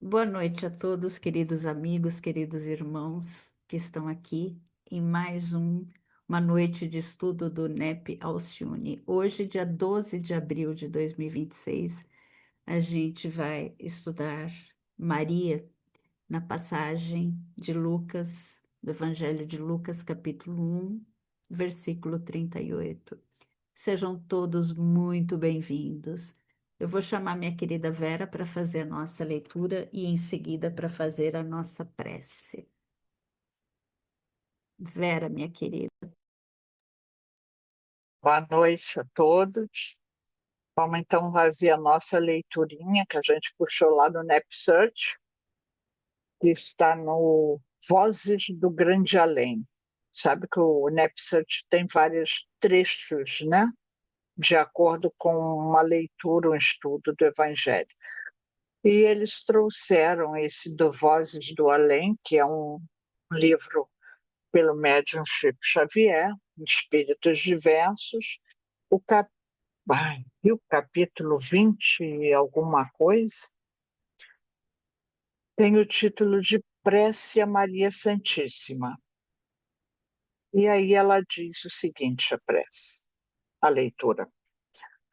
Boa noite a todos, queridos amigos, queridos irmãos que estão aqui em uma noite de estudo do NEP Alcione. Hoje, dia 12 de abril de 2026, a gente vai estudar Maria na passagem de Lucas, do Evangelho de Lucas, capítulo 1, versículo 38. Sejam todos muito bem-vindos. Eu vou chamar minha querida Vera para fazer a nossa leitura e em seguida para fazer a nossa prece. Vera, minha querida. Boa noite a todos. Vamos então fazer a nossa leiturinha que a gente puxou lá no NEPSearch, que está no Vozes do Grande Além. Sabe que o NEPSearch tem vários trechos, né? De acordo com uma leitura, um estudo do Evangelho. E eles trouxeram esse do Vozes do Além, que é um livro pelo médium Chico Xavier, Espíritos Diversos. O e o capítulo 20 e alguma coisa tem o título de Prece a Maria Santíssima. E aí ela diz o seguinte, a prece, a leitura.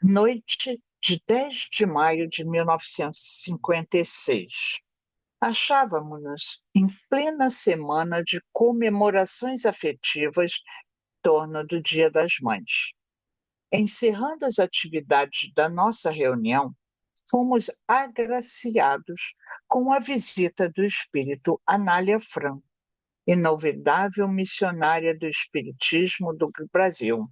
Noite de 10 de maio de 1956. Achávamos-nos em plena semana de comemorações afetivas em torno do Dia das Mães. Encerrando as atividades da nossa reunião, fomos agraciados com a visita do espírito Anália Franco, inovidável missionária do Espiritismo do Brasil,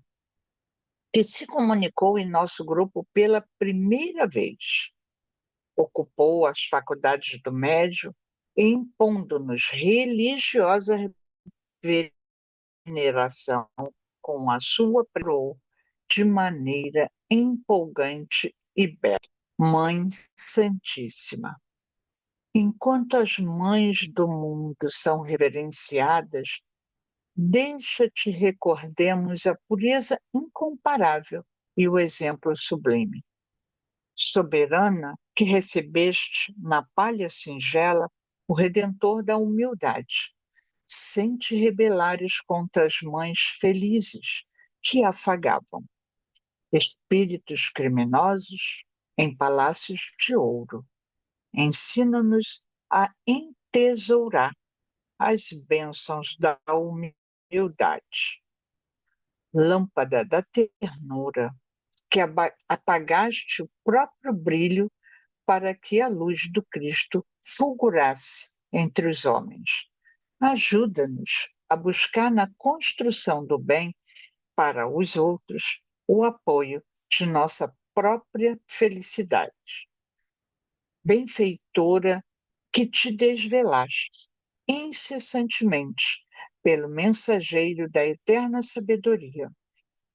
que se comunicou em nosso grupo pela primeira vez. Ocupou as faculdades do médium, impondo-nos religiosa veneração com a sua prole de maneira empolgante e bela. Mãe Santíssima. Enquanto as mães do mundo são reverenciadas, deixa-te recordemos a pureza incomparável e o exemplo sublime. Soberana, que recebeste na palha singela o Redentor da humildade, sem te rebelares contra as mães felizes que afagavam. Espíritos criminosos em palácios de ouro, ensina-nos a entesourar as bênçãos da humildade. Lâmpada da ternura, que apagaste o próprio brilho para que a luz do Cristo fulgurasse entre os homens. Ajuda-nos a buscar na construção do bem para os outros o apoio de nossa própria felicidade. Benfeitora que te desvelaste incessantemente pelo mensageiro da eterna sabedoria,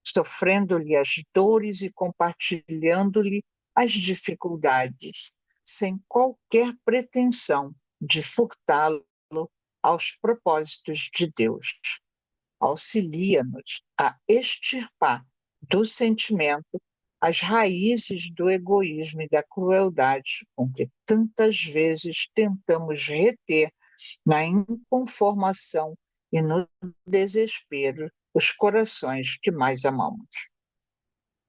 sofrendo-lhe as dores e compartilhando-lhe as dificuldades, sem qualquer pretensão de furtá-lo aos propósitos de Deus. Auxilia-nos a extirpar do sentimento as raízes do egoísmo e da crueldade com que tantas vezes tentamos reter na inconformação e no desespero os corações que mais amamos.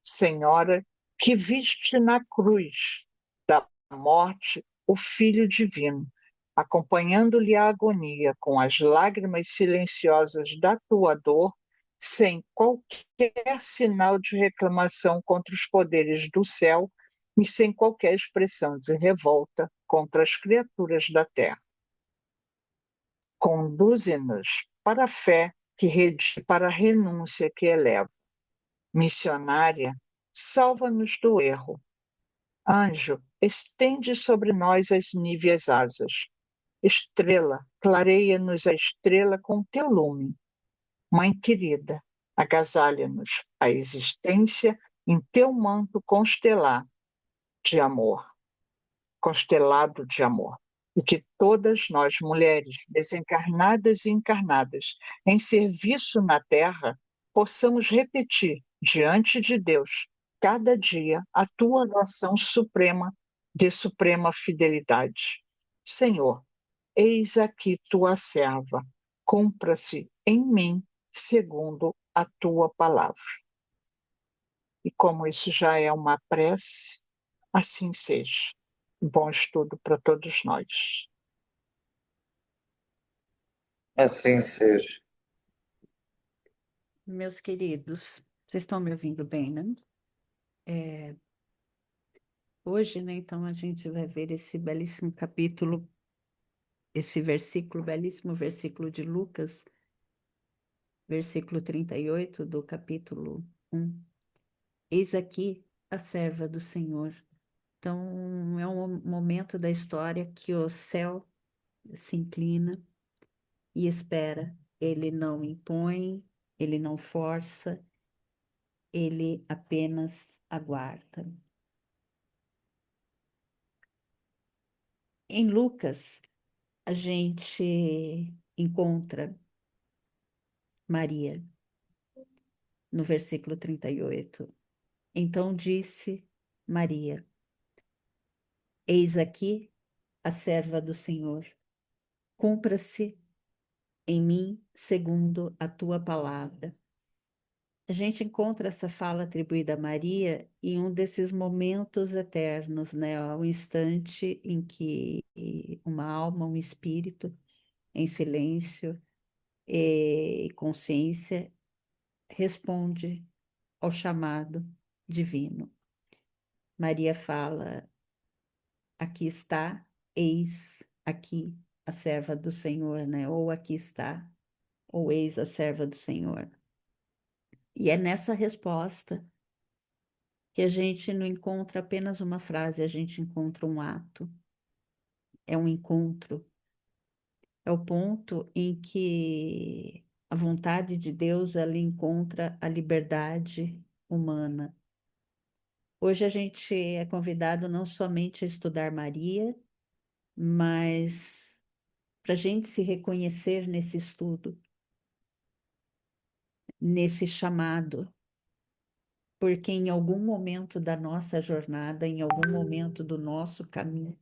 Senhora, que viste na cruz da morte o Filho Divino, acompanhando-lhe a agonia com as lágrimas silenciosas da tua dor, sem qualquer sinal de reclamação contra os poderes do céu e sem qualquer expressão de revolta contra as criaturas da terra. Conduze-nos para a fé que redime, para a renúncia que eleva. Missionária, salva-nos do erro. Anjo, estende sobre nós as níveas asas. Estrela, clareia-nos a estrela com teu lume. Mãe querida, agasalha-nos a existência em teu manto constelar de amor, constelado de amor. E que todas nós, mulheres, desencarnadas e encarnadas, em serviço na terra, possamos repetir diante de Deus, cada dia, a tua oração suprema de suprema fidelidade. Senhor, eis aqui tua serva, cumpra-se em mim segundo a tua palavra. E como isso já é uma prece, assim seja. Bom estudo para todos nós. Assim seja. Meus queridos, vocês estão me ouvindo bem, né? Hoje, né, então, a gente vai ver esse belíssimo capítulo, esse versículo, belíssimo versículo de Lucas, versículo 38 do capítulo 1. Eis aqui a serva do Senhor. Então, é um momento da história que o céu se inclina e espera. Ele não impõe, ele não força, ele apenas aguarda. Em Lucas, a gente encontra Maria, no versículo 38. Então disse Maria: Eis aqui a serva do Senhor, cumpra-se em mim segundo a tua palavra. A gente encontra essa fala atribuída a Maria em um desses momentos eternos, né? O instante em que uma alma, um espírito, em silêncio e consciência, responde ao chamado divino. Maria fala: Aqui está, eis aqui a serva do Senhor, né? Ou aqui está, ou eis a serva do Senhor. E é nessa resposta que a gente não encontra apenas uma frase, a gente encontra um ato, é um encontro, é o ponto em que a vontade de Deus ela encontra a liberdade humana. Hoje a gente é convidado não somente a estudar Maria, mas para a gente se reconhecer nesse estudo, nesse chamado, porque em algum momento da nossa jornada, em algum momento do nosso caminho,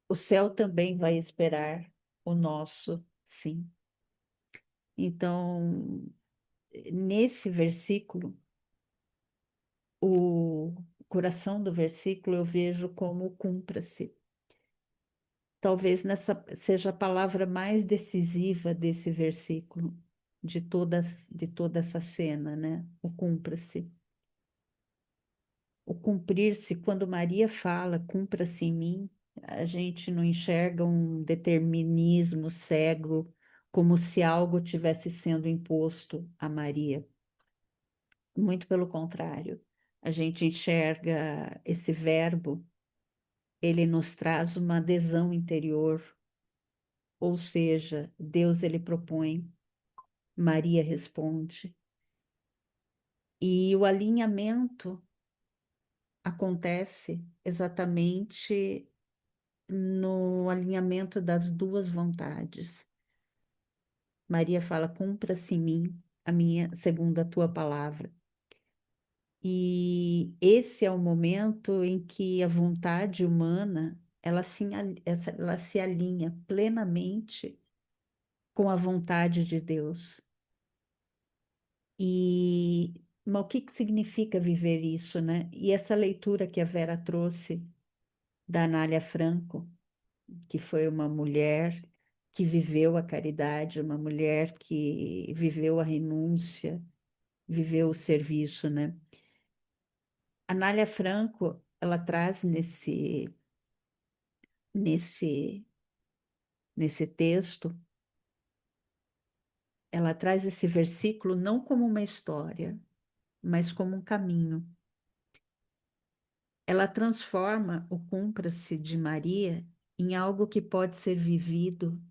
o céu também vai esperar o nosso sim. Então, nesse versículo, o coração do versículo eu vejo como cumpra-se. Talvez nessa seja a palavra mais decisiva desse versículo, de toda essa cena, né? O cumpra-se. O cumprir-se, quando Maria fala, cumpra-se em mim, a gente não enxerga um determinismo cego, como se algo tivesse sendo imposto a Maria. Muito pelo contrário, a gente enxerga esse verbo, ele nos traz uma adesão interior, ou seja, Deus ele propõe, Maria responde, e o alinhamento acontece exatamente no alinhamento das duas vontades. Maria fala: cumpra-se em mim a minha, segundo a tua palavra. E esse é o momento em que a vontade humana ela se alinha plenamente com a vontade de Deus. E mas o que que significa viver isso, né? E essa leitura que a Vera trouxe da Anália Franco, que foi uma mulher que viveu a caridade, uma mulher que viveu a renúncia, viveu o serviço, né? A Anália Franco, ela traz nesse, nesse texto, ela traz esse versículo não como uma história, mas como um caminho. Ela transforma o cumpra-se de Maria em algo que pode ser vivido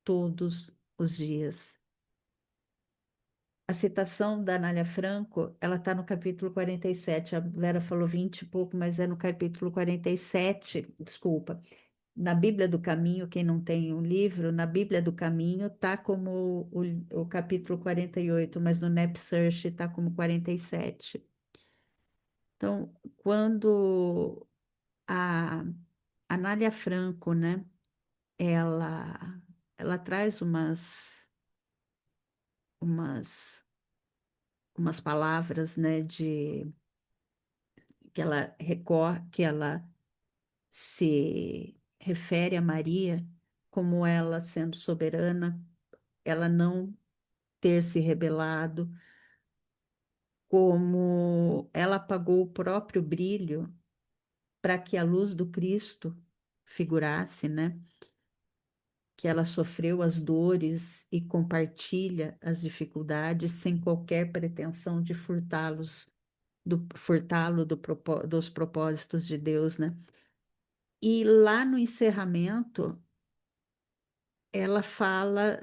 todos os dias. A citação da Anália Franco, ela está no capítulo 47. A Vera falou 20 e pouco, mas é no capítulo 47, desculpa. Na Bíblia do Caminho, quem não tem um livro, na Bíblia do Caminho está como o capítulo 48, mas no NEPSearch está como 47. Então, quando a a Nália Franco, né? Ela traz umas, umas palavras, né? De que ela se refere a Maria como ela sendo soberana, ela não ter se rebelado, como ela apagou o próprio brilho para que a luz do Cristo figurasse, né? Que ela sofreu as dores e compartilha as dificuldades sem qualquer pretensão de furtá-lo dos propósitos de Deus, né? E lá no encerramento, ela fala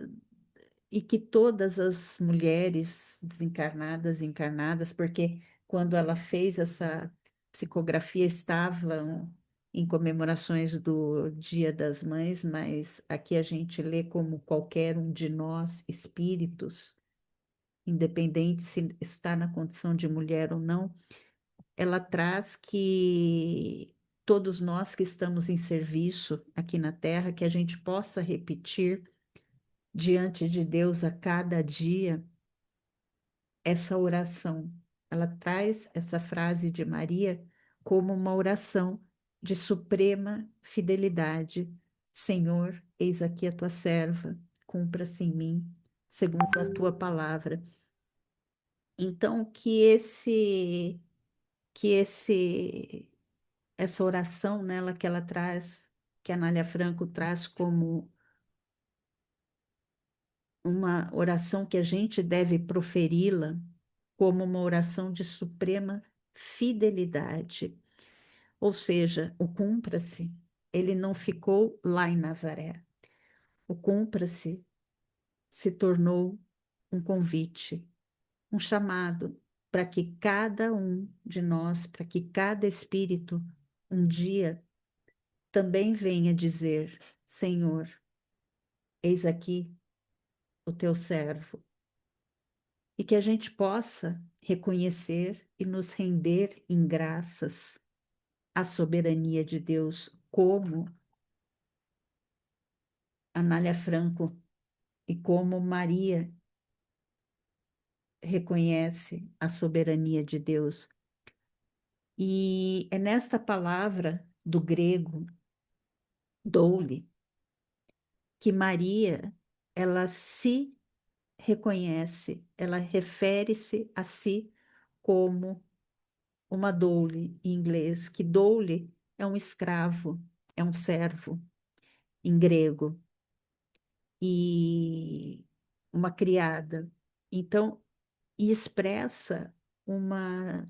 e que todas as mulheres desencarnadas e encarnadas, porque quando ela fez essa psicografia estavam em comemorações do Dia das Mães, mas aqui a gente lê como qualquer um de nós, espíritos, independente se está na condição de mulher ou não, ela traz que todos nós que estamos em serviço aqui na Terra, que a gente possa repetir diante de Deus a cada dia essa oração. Ela traz essa frase de Maria como uma oração de suprema fidelidade. Senhor, eis aqui a tua serva, cumpra-se em mim, segundo a tua palavra. Então, essa oração nela que ela traz, que a Anália Franco traz como uma oração que a gente deve proferi-la como uma oração de suprema fidelidade. Ou seja, o cumpra-se, ele não ficou lá em Nazaré. O cumpra-se se tornou um convite, um chamado para que cada um de nós, para que cada espírito um dia também venha dizer: Senhor, eis aqui o teu servo, e que a gente possa reconhecer e nos render em graças à soberania de Deus, como Anália Franco e como Maria reconhece a soberania de Deus. E é nesta palavra do grego, doule, que Maria, ela se reconhece, ela refere-se a si como uma doule, em inglês, que doule é um escravo, é um servo, em grego, e uma criada. Então, e expressa uma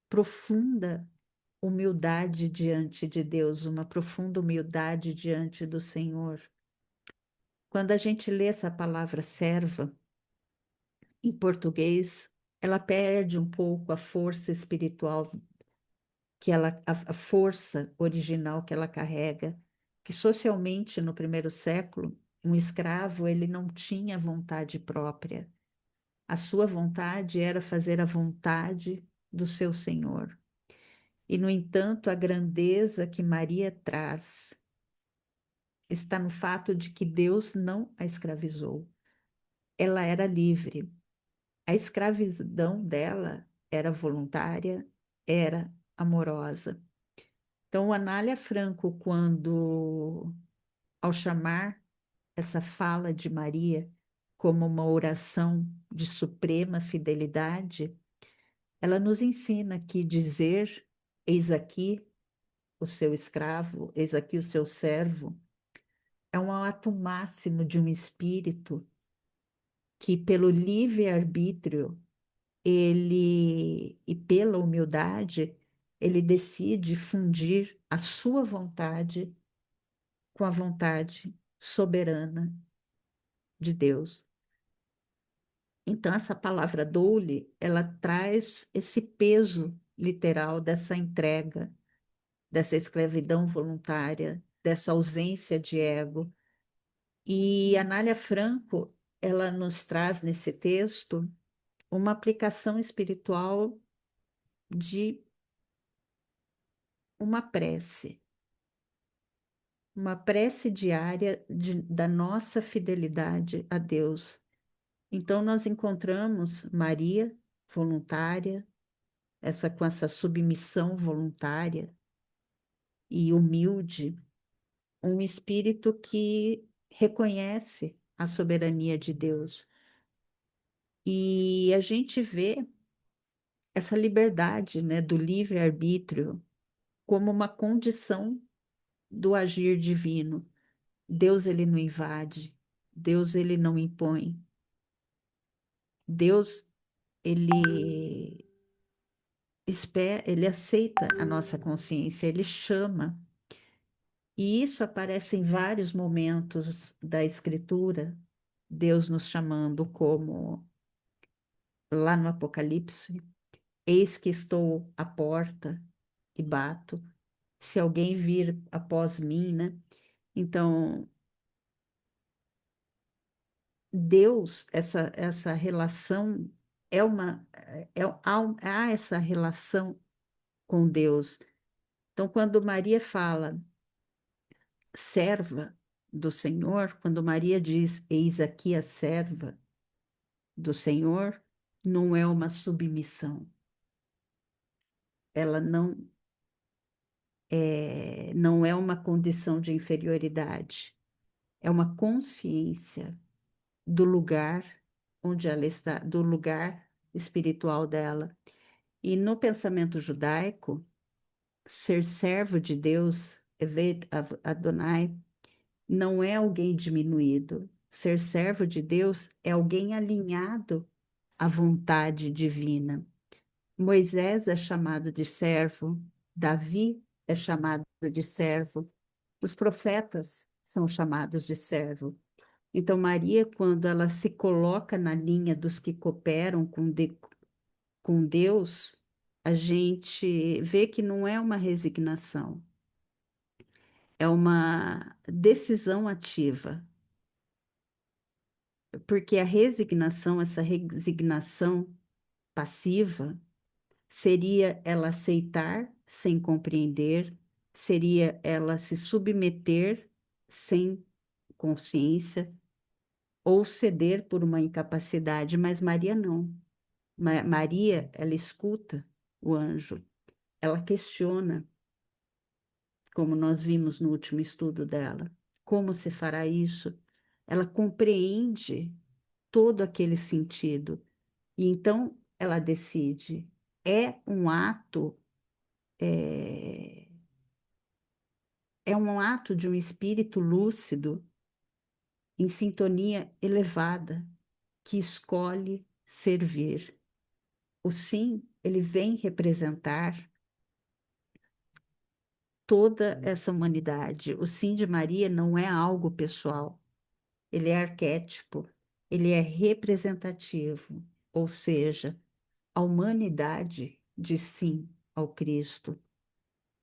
profunda humildade diante de Deus, uma profunda humildade diante do Senhor. Quando a gente lê essa palavra serva, em português, ela perde um pouco a força espiritual a força original que ela carrega, que socialmente no primeiro século, um escravo ele não tinha vontade própria. A sua vontade era fazer a vontade do seu Senhor. E, no entanto, a grandeza que Maria traz está no fato de que Deus não a escravizou. Ela era livre. A escravidão dela era voluntária, era amorosa. Então, o Anália Franco, ao chamar essa fala de Maria como uma oração de suprema fidelidade, ela nos ensina que dizer: Eis aqui o seu escravo, eis aqui o seu servo, é um ato máximo de um espírito que, pelo livre-arbítrio, e pela humildade, ele decide fundir a sua vontade com a vontade soberana de Deus. Então, essa palavra doule, ela traz esse peso literal dessa entrega, dessa escravidão voluntária, dessa ausência de ego. E a Anália Franco, ela nos traz nesse texto uma aplicação espiritual de uma prece. uma prece diária da nossa fidelidade a Deus. Então, nós encontramos Maria, voluntária, com essa submissão voluntária e humilde, um espírito que reconhece a soberania de Deus. E a gente vê essa liberdade, né, do livre-arbítrio como uma condição do agir divino. Deus, ele não invade, Deus, ele não impõe. Deus, ele espera, ele aceita a nossa consciência, ele chama. E isso aparece em vários momentos da Escritura, Deus nos chamando, como lá no Apocalipse: eis que estou à porta e bato, se alguém vir após mim, né? Então, Deus, essa relação há essa relação com Deus. Então, quando Maria fala serva do Senhor, quando Maria diz eis aqui a serva do Senhor, não é uma submissão. Ela não é uma condição de inferioridade. É uma consciência do lugar onde ela está, do lugar espiritual dela. E no pensamento judaico, ser servo de Deus, Evet Adonai, não é alguém diminuído. Ser servo de Deus é alguém alinhado à vontade divina. Moisés é chamado de servo, Davi é chamado de servo, os profetas são chamados de servo. Então, Maria, quando ela se coloca na linha dos que cooperam com Deus, a gente vê que não é uma resignação, é uma decisão ativa, porque a resignação, essa resignação passiva, seria ela aceitar sem compreender, seria ela se submeter sem consciência ou ceder por uma incapacidade, mas Maria não. Maria, ela escuta o anjo, ela questiona, como nós vimos no último estudo dela, como se fará isso? Ela compreende todo aquele sentido e então ela decide. É um ato, é, é um ato de um espírito lúcido, em sintonia elevada, que escolhe servir. O sim, ele vem representar toda essa humanidade. O sim de Maria não é algo pessoal, ele é arquétipo, ele é representativo, ou seja, a humanidade diz sim ao Cristo.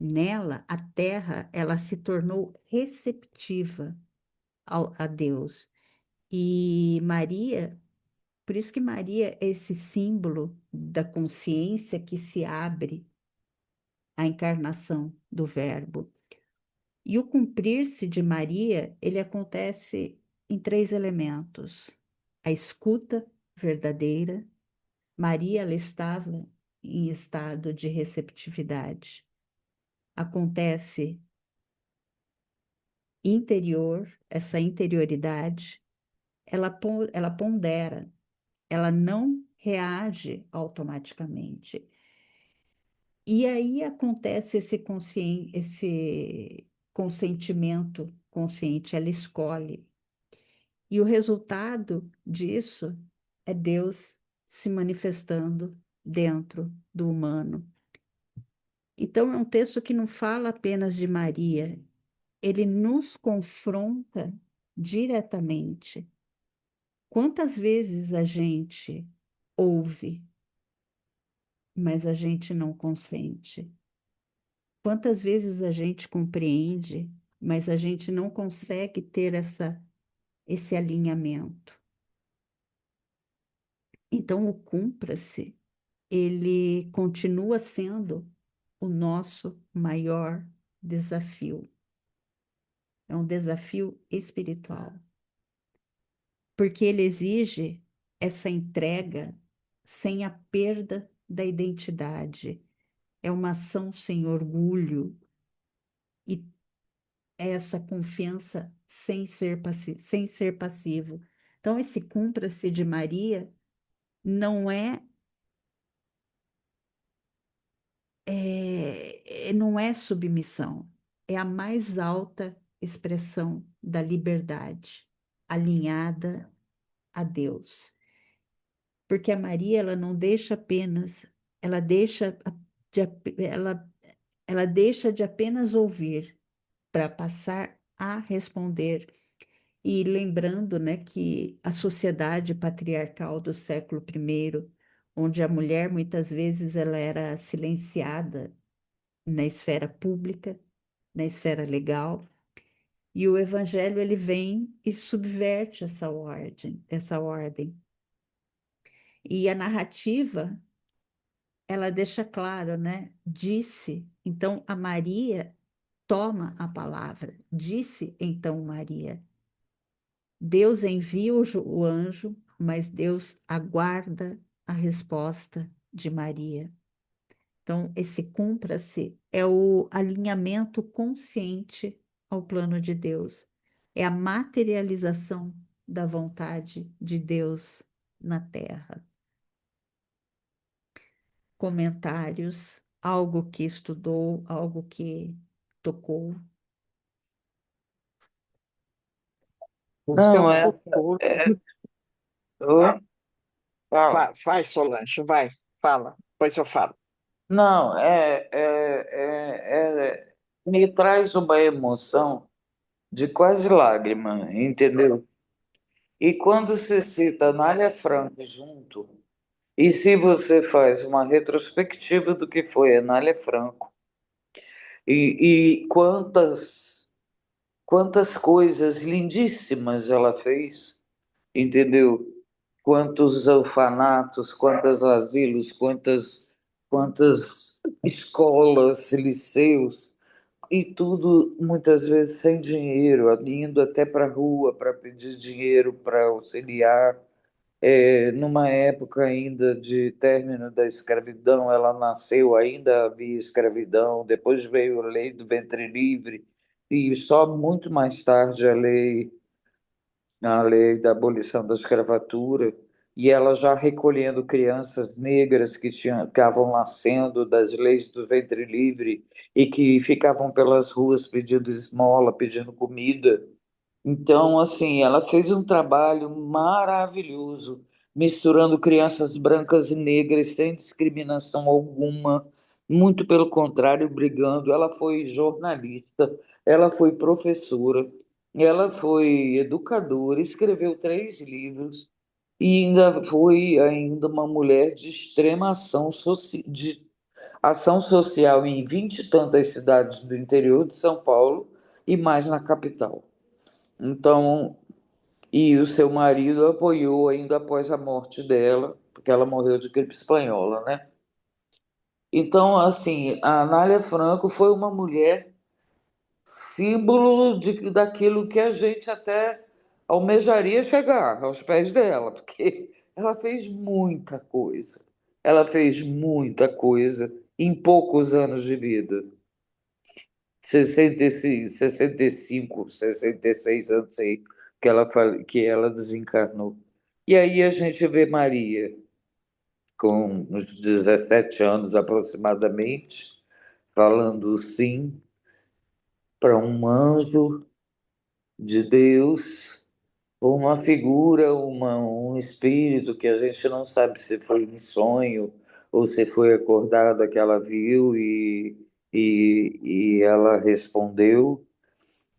Nela, a terra, ela se tornou receptiva a Deus. E Maria, por isso que Maria é esse símbolo da consciência que se abre à encarnação do Verbo. E o cumprir-se de Maria, ele acontece em três elementos: a escuta verdadeira. Maria, ela estava em estado de receptividade. Acontece interior, essa interioridade, ela pondera, ela não reage automaticamente. E aí acontece esse consentimento consciente, ela escolhe. E o resultado disso é Deus se manifestando dentro do humano. Então, é um texto que não fala apenas de Maria, ele nos confronta diretamente. Quantas vezes a gente ouve, mas a gente não consente? Quantas vezes a gente compreende, mas a gente não consegue ter esse alinhamento? Então, o cumpra-se, ele continua sendo o nosso maior desafio. é um desafio espiritual, porque ele exige essa entrega sem a perda da identidade. É uma ação sem orgulho e é essa confiança sem ser passivo. Então, esse cumpra-se de Maria não não é submissão, é a mais alta expressão da liberdade, alinhada a Deus. Porque a Maria, ela não deixa apenas, ela deixa de, ela deixa de apenas ouvir para passar a responder. E lembrando, né, que a sociedade patriarcal do século I, onde a mulher muitas vezes ela era silenciada na esfera pública, na esfera legal, e o evangelho ele vem e subverte essa ordem. E a narrativa, ela deixa claro, né? Disse, então a Maria toma a palavra. Disse então Maria. Deus envia o anjo, mas Deus aguarda a resposta de Maria. Então, esse cumpra-se é o alinhamento consciente ao plano de Deus, é a materialização da vontade de Deus na terra. Comentários, algo que estudou, algo que tocou. O seu Não, futuro. Oi? Fala. Vai, Solange, vai, fala, depois eu falo. Não, me traz uma emoção de quase lágrima, entendeu? E quando se cita Anália Franco junto, e se você faz uma retrospectiva do que foi Anália Franco, e quantas coisas lindíssimas ela fez, entendeu? Quantos orfanatos, quantos asilos, quantas escolas, liceus, e tudo muitas vezes sem dinheiro, indo até para a rua para pedir dinheiro para auxiliar. Numa época ainda de término da escravidão, ela nasceu, ainda havia escravidão, depois veio a lei do ventre livre, e só muito mais tarde a lei da abolição da escravatura, e ela já recolhendo crianças negras que estavam nascendo das leis do ventre livre e que ficavam pelas ruas pedindo esmola, pedindo comida. Então, assim, ela fez um trabalho maravilhoso, misturando crianças brancas e negras sem discriminação alguma, muito pelo contrário, brigando. Ela foi jornalista, ela foi professora, ela foi educadora, escreveu 3 livros e ainda foi ainda uma mulher de extrema de ação social em 20 e tantas cidades do interior de São Paulo e mais na capital. Então, e o seu marido apoiou ainda após a morte dela, porque ela morreu de gripe espanhola, né? Então, assim, a Anália Franco foi uma mulher símbolo daquilo que a gente até almejaria chegar aos pés dela, porque ela fez muita coisa. Ela fez muita coisa em poucos anos de vida. 65, 66 anos aí que ela desencarnou. E aí a gente vê Maria, com uns 17 anos aproximadamente, falando sim para um anjo de Deus, ou uma figura, um espírito que a gente não sabe se foi um sonho ou se foi acordada que ela viu e ela respondeu.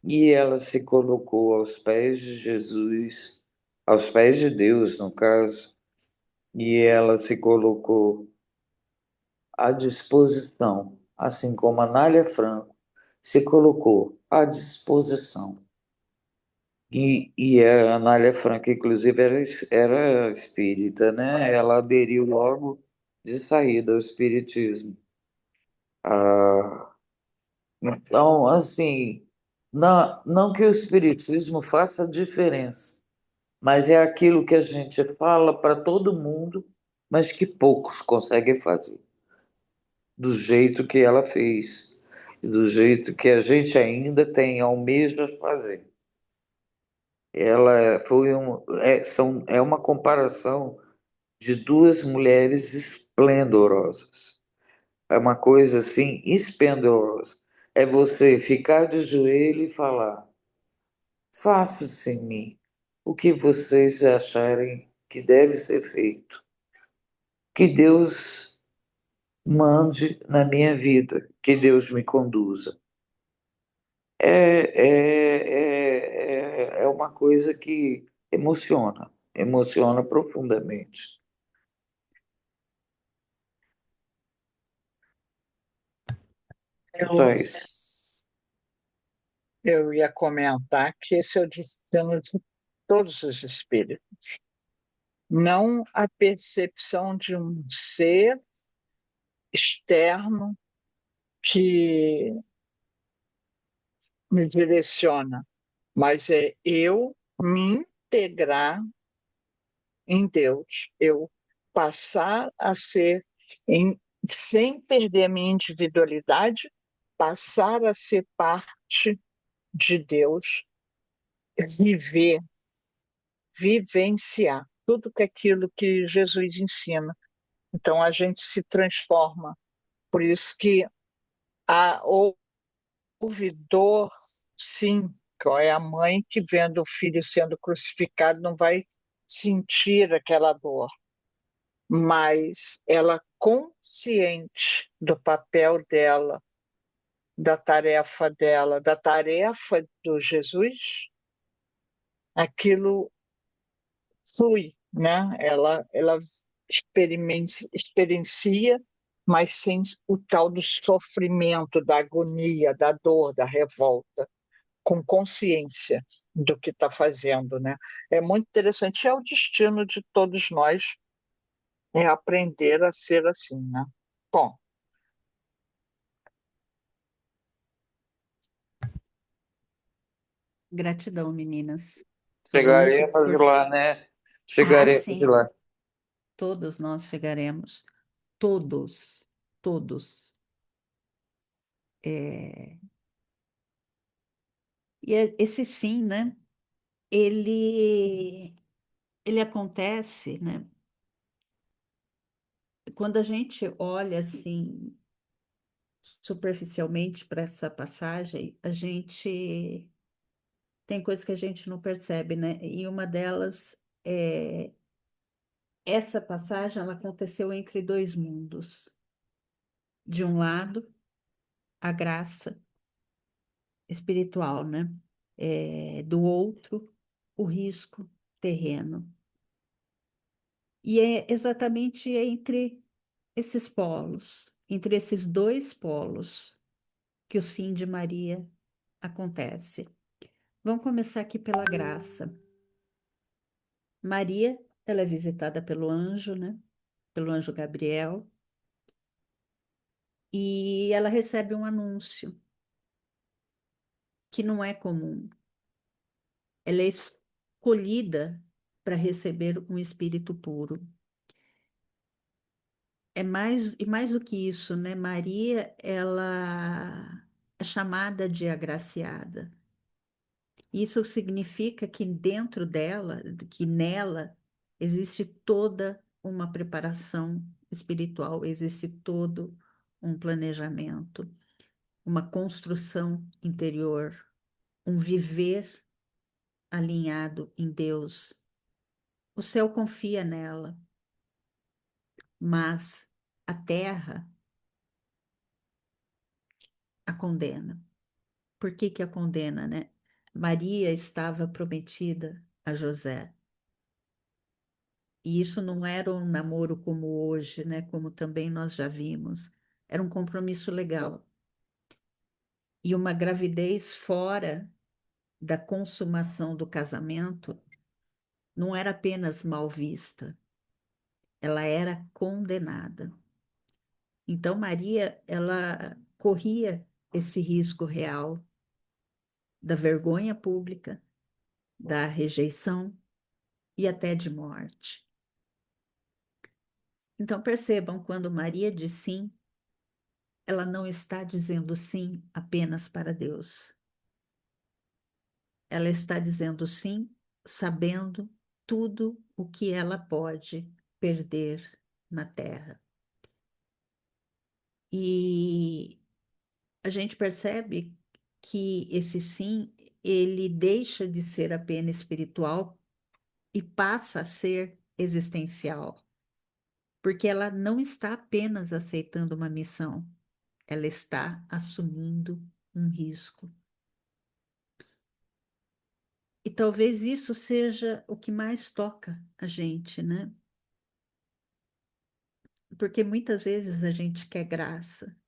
E ela se colocou aos pés de Jesus, aos pés de Deus, no caso, e ela se colocou à disposição, assim como a Nália Franco se colocou à disposição. E a Anália Franco, inclusive, era espírita, né? Ela aderiu logo de saída ao espiritismo. Ah, então, assim. Não, não que o Espiritismo faça diferença, mas é aquilo que a gente fala para todo mundo, mas que poucos conseguem fazer, do jeito que ela fez, e do jeito que a gente ainda tem almeja fazer. Ela foi é uma comparação de duas mulheres esplendorosas. É uma coisa assim esplendorosa. É você ficar de joelho e falar: faça-se em mim o que vocês acharem que deve ser feito. Que Deus mande na minha vida, que Deus me conduza. É uma coisa que emociona, emociona profundamente. Só Eu, isso. eu ia comentar que esse é o destino de todos os espíritos. Não a percepção de um ser externo que me direciona, mas é eu me integrar em Deus, eu passar a ser, sem perder a minha individualidade, passar a ser parte de Deus, viver, vivenciar tudo que aquilo que Jesus ensina. Então a gente se transforma. Por isso que houve dor, sim, qual é a mãe que vendo o filho sendo crucificado não vai sentir aquela dor, mas ela consciente do papel dela, da tarefa do Jesus, aquilo flui, né? Ela experiencia, mas sem o tal do sofrimento, da agonia, da dor, da revolta, com consciência do que está fazendo, né? É muito interessante, é o destino de todos nós, é aprender a ser assim, né? Bom, Gratidão, meninas. Solange, Chegaremos por... lá, né? Ah, Chegaremos sim, lá. todos nós chegaremos. Todos, todos. É, esse sim, né? Ele acontece, né? Quando a gente olha assim superficialmente para essa passagem, a gente tem coisas que a gente não percebe, né? E uma delas é essa passagem, ela aconteceu entre dois mundos. De um lado, a graça espiritual, né? Do outro, o risco terreno. E é exatamente entre esses polos, entre esses dois polos, que o sim de Maria acontece. Vamos começar aqui pela graça. Maria, ela é visitada pelo anjo, né? Pelo anjo Gabriel, e ela recebe um anúncio que não é comum. Ela é escolhida para receber um espírito puro. E mais do que isso, né? Maria, ela é chamada de agraciada. Isso significa que dentro dela, que nela, existe toda uma preparação espiritual, existe todo um planejamento, uma construção interior, um viver alinhado em Deus. O céu confia nela, mas a terra a condena. Por que que a condena, né? Maria estava prometida a José. E isso não era um namoro como hoje, né? Como também nós já vimos. Era um compromisso legal. E uma gravidez fora da consumação do casamento não era apenas mal vista, ela era condenada. Então Maria, ela corria esse risco real da vergonha pública, da rejeição e até de morte. Então percebam, quando Maria diz sim, ela não está dizendo sim apenas para Deus. Ela está dizendo sim, sabendo tudo o que ela pode perder na terra. E a gente percebe que esse sim, ele deixa de ser apenas espiritual e passa a ser existencial, porque ela não está apenas aceitando uma missão, ela está assumindo um risco. E talvez isso seja o que mais toca a gente, né? Porque muitas vezes a gente quer graça,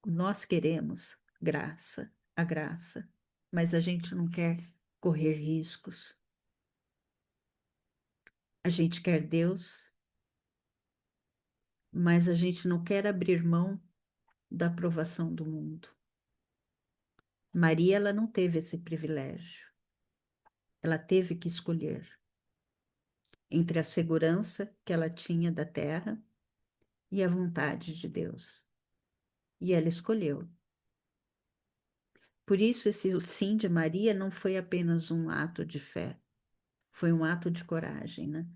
nós queremos graça, a graça, mas a gente não quer correr riscos. A gente quer Deus, mas a gente não quer abrir mão da aprovação do mundo. Maria, ela não teve esse privilégio. Ela teve que escolher entre a segurança que ela tinha da terra e a vontade de Deus. E ela escolheu. Por isso, esse o sim de Maria não foi apenas um ato de fé, foi um ato de coragem, né?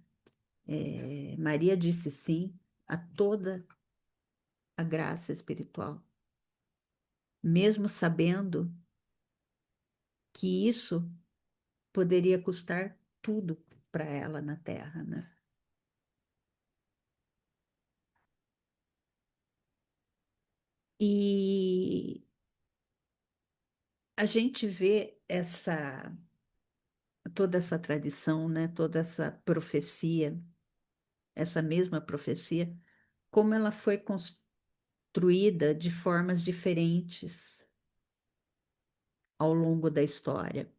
Maria disse sim a toda a graça espiritual, mesmo sabendo que isso poderia custar tudo para ela na terra, né? E a gente vê toda essa tradição, né? Toda essa profecia, essa mesma profecia, como ela foi construída de formas diferentes ao longo da história.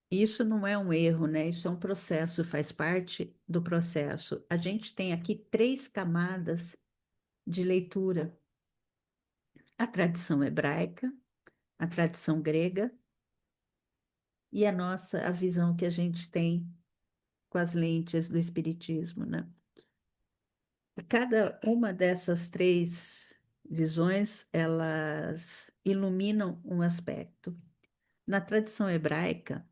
Isso não é um erro, né? Isso é um processo, faz parte do processo. A gente tem aqui três camadas de leitura: a tradição hebraica, a tradição grega e a visão que a gente tem com as lentes do espiritismo, né? Cada uma dessas três visões, elas iluminam um aspecto. Na tradição hebraica,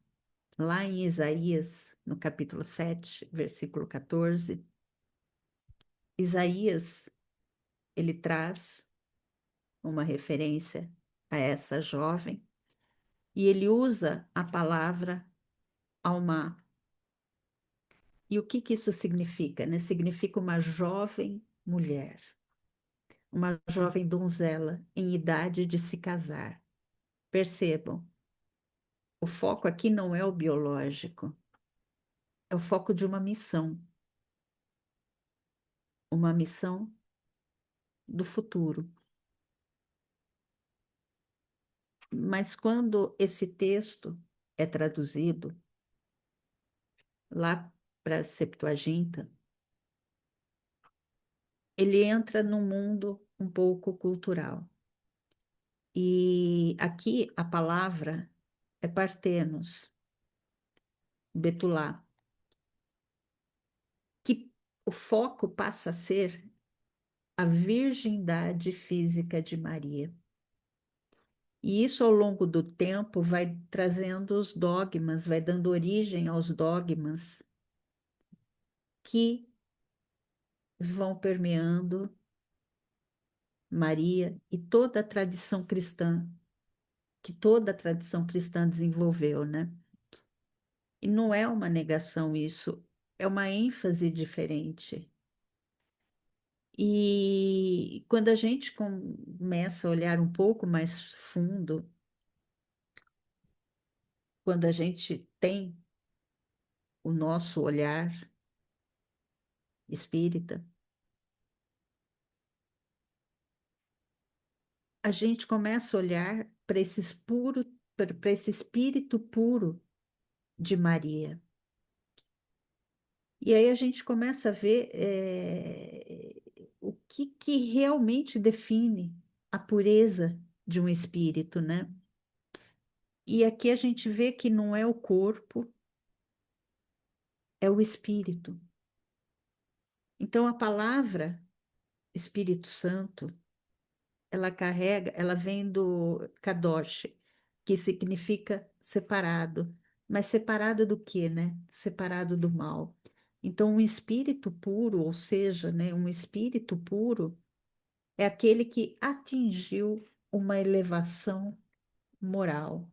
lá em Isaías, no capítulo 7, versículo 14, Isaías, ele traz uma referência a essa jovem e ele usa a palavra alma. E o que que isso significa, né? Significa uma jovem mulher, uma jovem donzela em idade de se casar. Percebam, o foco aqui não é o biológico, é o foco de uma missão do futuro. Mas quando esse texto é traduzido lá para a Septuaginta, ele entra num mundo um pouco cultural. E aqui a palavra é partenos, betulá, que o foco passa a ser a virgindade física de Maria. E isso, ao longo do tempo, vai trazendo os dogmas, vai dando origem aos dogmas que vão permeando Maria e toda a tradição cristã, que toda a tradição cristã desenvolveu, né? E não é uma negação isso, é uma ênfase diferente. E quando a gente começa a olhar um pouco mais fundo, quando a gente tem o nosso olhar espírita, a gente começa a olhar para para esse espírito puro de Maria. E aí a gente começa a ver o que realmente define a pureza de um espírito, né? E aqui a gente vê que não é o corpo, é o espírito. Então a palavra Espírito Santo, ela carrega, ela vem do kadosh, que significa separado. Mas separado do quê, né? Separado do mal. Então, um espírito puro, ou seja, né, um espírito puro, é aquele que atingiu uma elevação moral.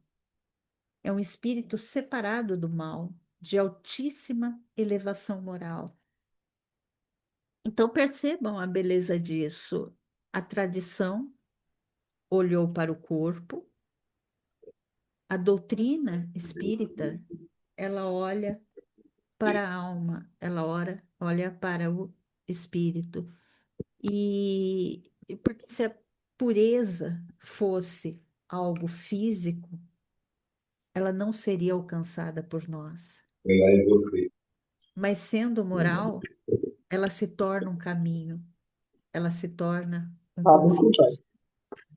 É um espírito separado do mal, de altíssima elevação moral. Então, percebam a beleza disso. A tradição olhou para o corpo, a doutrina espírita, ela olha para a alma, ela olha para o espírito. Porque se a pureza fosse algo físico, ela não seria alcançada por nós. Mas sendo moral, ela se torna um caminho, ela se torna um Ah, muito convite. bem.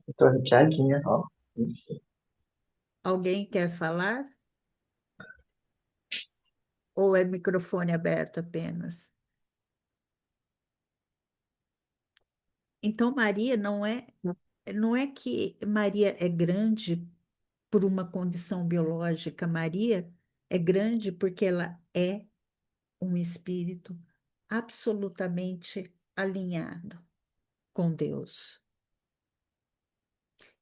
Eu tô arrepiadinha, ó. Alguém quer falar? Ou é microfone aberto apenas? Então, Maria não é que Maria é grande por uma condição biológica. Maria é grande porque ela é um espírito absolutamente alinhado com Deus.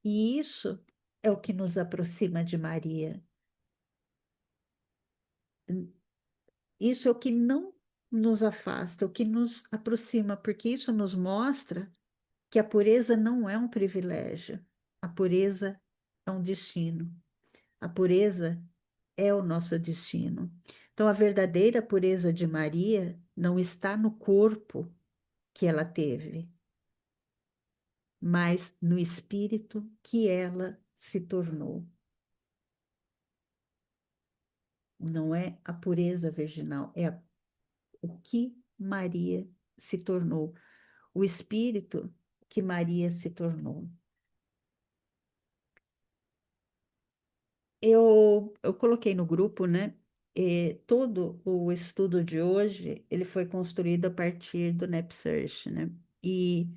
E isso é o que nos aproxima de Maria. Isso é o que não nos afasta, o que nos aproxima, porque isso nos mostra que a pureza não é um privilégio, a pureza é um destino. A pureza é o nosso destino. Então, a verdadeira pureza de Maria não está no corpo que ela teve, mas no espírito que ela se tornou. Não é a pureza virginal, o que Maria se tornou, o espírito que Maria se tornou. Eu coloquei no grupo, né? Todo o estudo de hoje, ele foi construído a partir do NEPSearch, né? E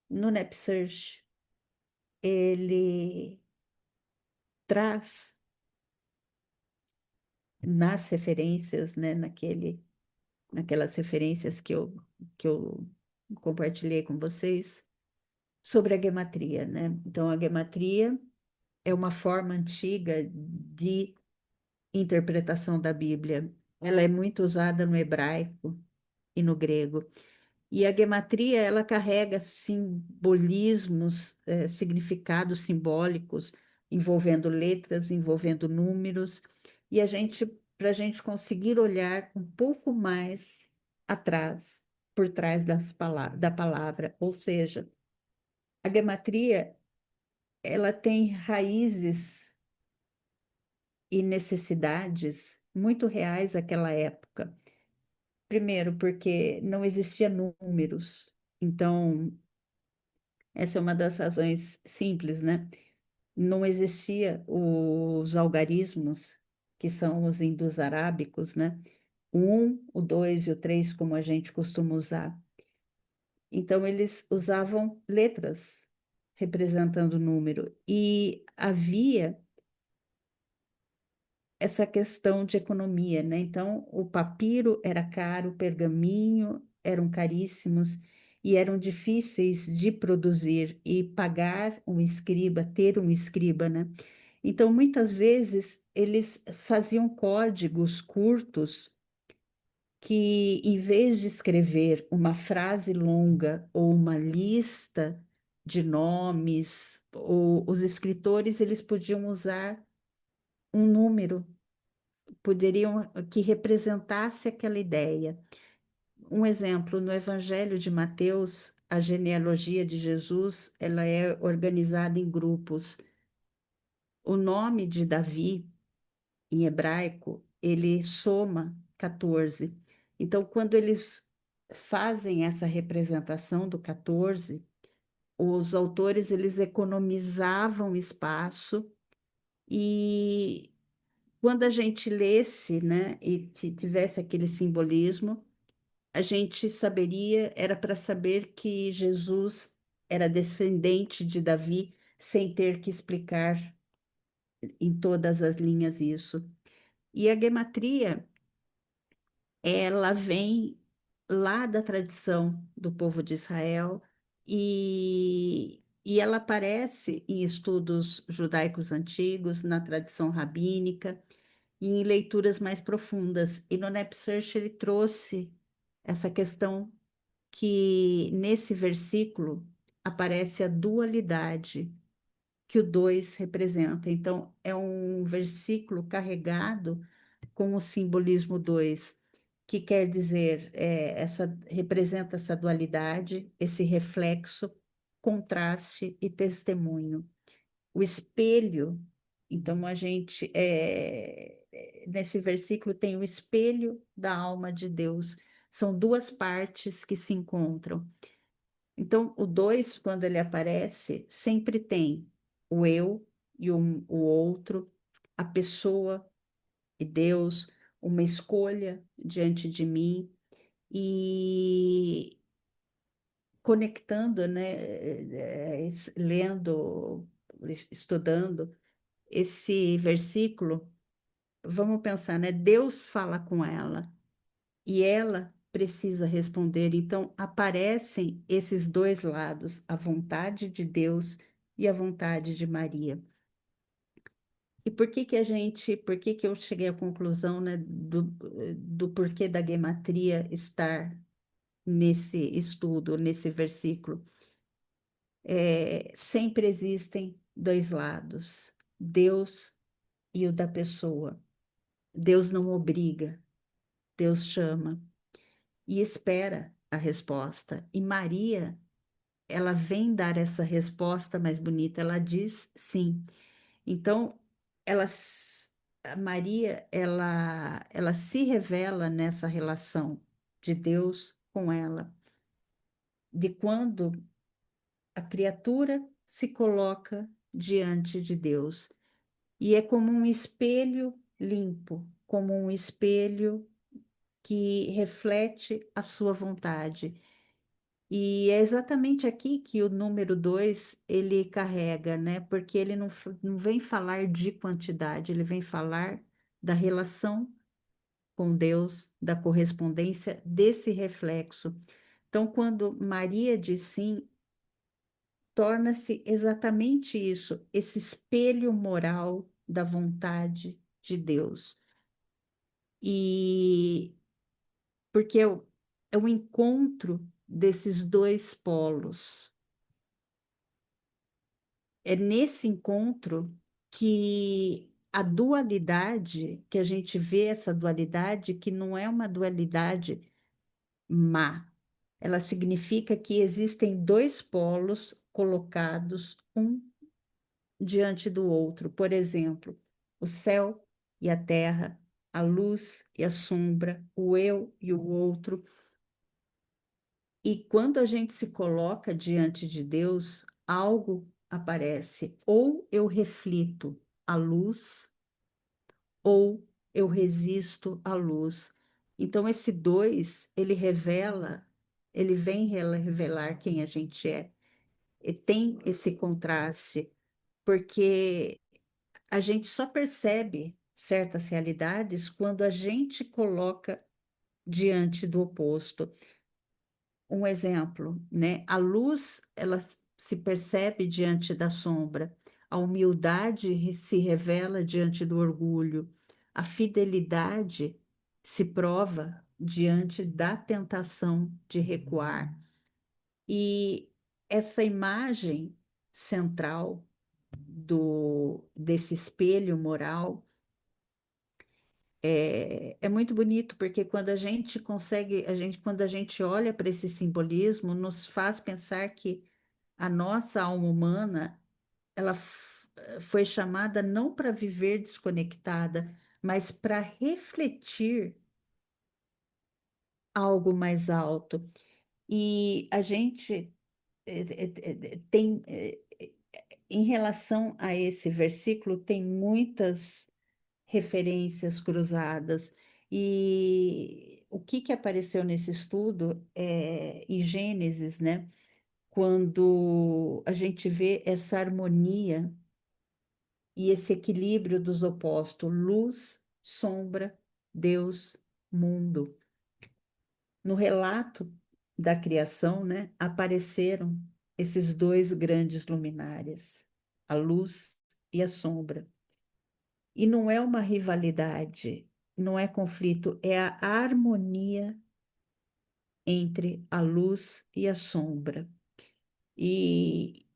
no NEPSearch, ele traz nas referências, né? Naquelas referências que eu compartilhei com vocês, sobre a gematria, né? Então, a gematria é uma forma antiga de interpretação da Bíblia. Ela é muito usada no hebraico e no grego. E a gematria, ela carrega simbolismos, significados simbólicos, envolvendo letras, envolvendo números, e para a gente conseguir olhar um pouco mais atrás, por trás da palavra, ou seja, a gematria, ela tem raízes e necessidades muito reais àquela época. Primeiro, porque não existia números. Então, essa é uma das razões simples, né? Não existia os algarismos, que são os hindus arábicos, né? O 1, o 2 e o 3, como a gente costuma usar. Então, eles usavam letras representando o número. E havia essa questão de economia, né? Então, o papiro era caro, o pergaminho eram caríssimos e eram difíceis de produzir e pagar um escriba, ter um escriba, né? Então, muitas vezes, eles faziam códigos curtos que, em vez de escrever uma frase longa ou uma lista de nomes, ou os escritores, eles podiam usar um número poderiam que representasse aquela ideia. Um exemplo, no Evangelho de Mateus, a genealogia de Jesus, ela é organizada em grupos. O nome de Davi, em hebraico, ele soma 14. Então, quando eles fazem essa representação do 14, os autores eles economizavam espaço E quando a gente lesse, né, e tivesse aquele simbolismo, a gente saberia, era para saber que Jesus era descendente de Davi, sem ter que explicar em todas as linhas isso. E a gematria, ela vem lá da tradição do povo de Israel e ela aparece em estudos judaicos antigos, na tradição rabínica e em leituras mais profundas. E no NepSearch ele trouxe essa questão que nesse versículo aparece a dualidade que o 2 representa. Então, é um versículo carregado com o simbolismo 2, que quer dizer, representa essa dualidade, esse reflexo, contraste e testemunho. O espelho, então nesse versículo tem o espelho da alma de Deus. São duas partes que se encontram. Então, o 2, quando ele aparece, sempre tem o eu e o outro, a pessoa e Deus, uma escolha diante de mim e conectando, né, lendo, estudando esse versículo, vamos pensar, né? Deus fala com ela e ela precisa responder. Então, aparecem esses dois lados, a vontade de Deus e a vontade de Maria. E por que que eu cheguei à conclusão, né, do porquê da gematria estar nesse estudo, nesse versículo? Sempre existem dois lados, Deus e o da pessoa. Deus não obriga, Deus chama e espera a resposta. E Maria, ela vem dar essa resposta mais bonita, ela diz sim. Então, ela, a Maria, ela se revela nessa relação de Deus com ela, de quando a criatura se coloca diante de Deus. E é como um espelho limpo, como um espelho que reflete a sua vontade. E é exatamente aqui que o número 2 ele carrega, né? Porque ele não vem falar de quantidade, ele vem falar da relação com Deus, da correspondência desse reflexo. Então, quando Maria diz sim, torna-se exatamente isso, esse espelho moral da vontade de Deus. E porque é o encontro desses dois polos. É nesse encontro que a dualidade, que a gente vê essa dualidade, que não é uma dualidade má, ela significa que existem dois polos colocados um diante do outro. Por exemplo, o céu e a terra, a luz e a sombra, o eu e o outro. E quando a gente se coloca diante de Deus, algo aparece. Ou eu reflito a luz, ou eu resisto à luz. Então, esse dois, ele revela, ele vem revelar quem a gente é. E tem esse contraste, porque a gente só percebe certas realidades quando a gente coloca diante do oposto. Um exemplo, né? A luz, ela se percebe diante da sombra, a humildade se revela diante do orgulho, a fidelidade se prova diante da tentação de recuar. E essa imagem central desse espelho moral é muito bonito, porque quando a gente consegue, quando a gente olha para esse simbolismo, nos faz pensar que a nossa alma humana, ela foi chamada não para viver desconectada, mas para refletir algo mais alto. E a gente tem em relação a esse versículo, tem muitas referências cruzadas. E o que que apareceu nesse estudo é em Gênesis, né? Quando a gente vê essa harmonia e esse equilíbrio dos opostos, luz, sombra, Deus, mundo. No relato da criação, né, apareceram esses dois grandes luminares, a luz e a sombra. E não é uma rivalidade, não é conflito, é a harmonia entre a luz e a sombra. E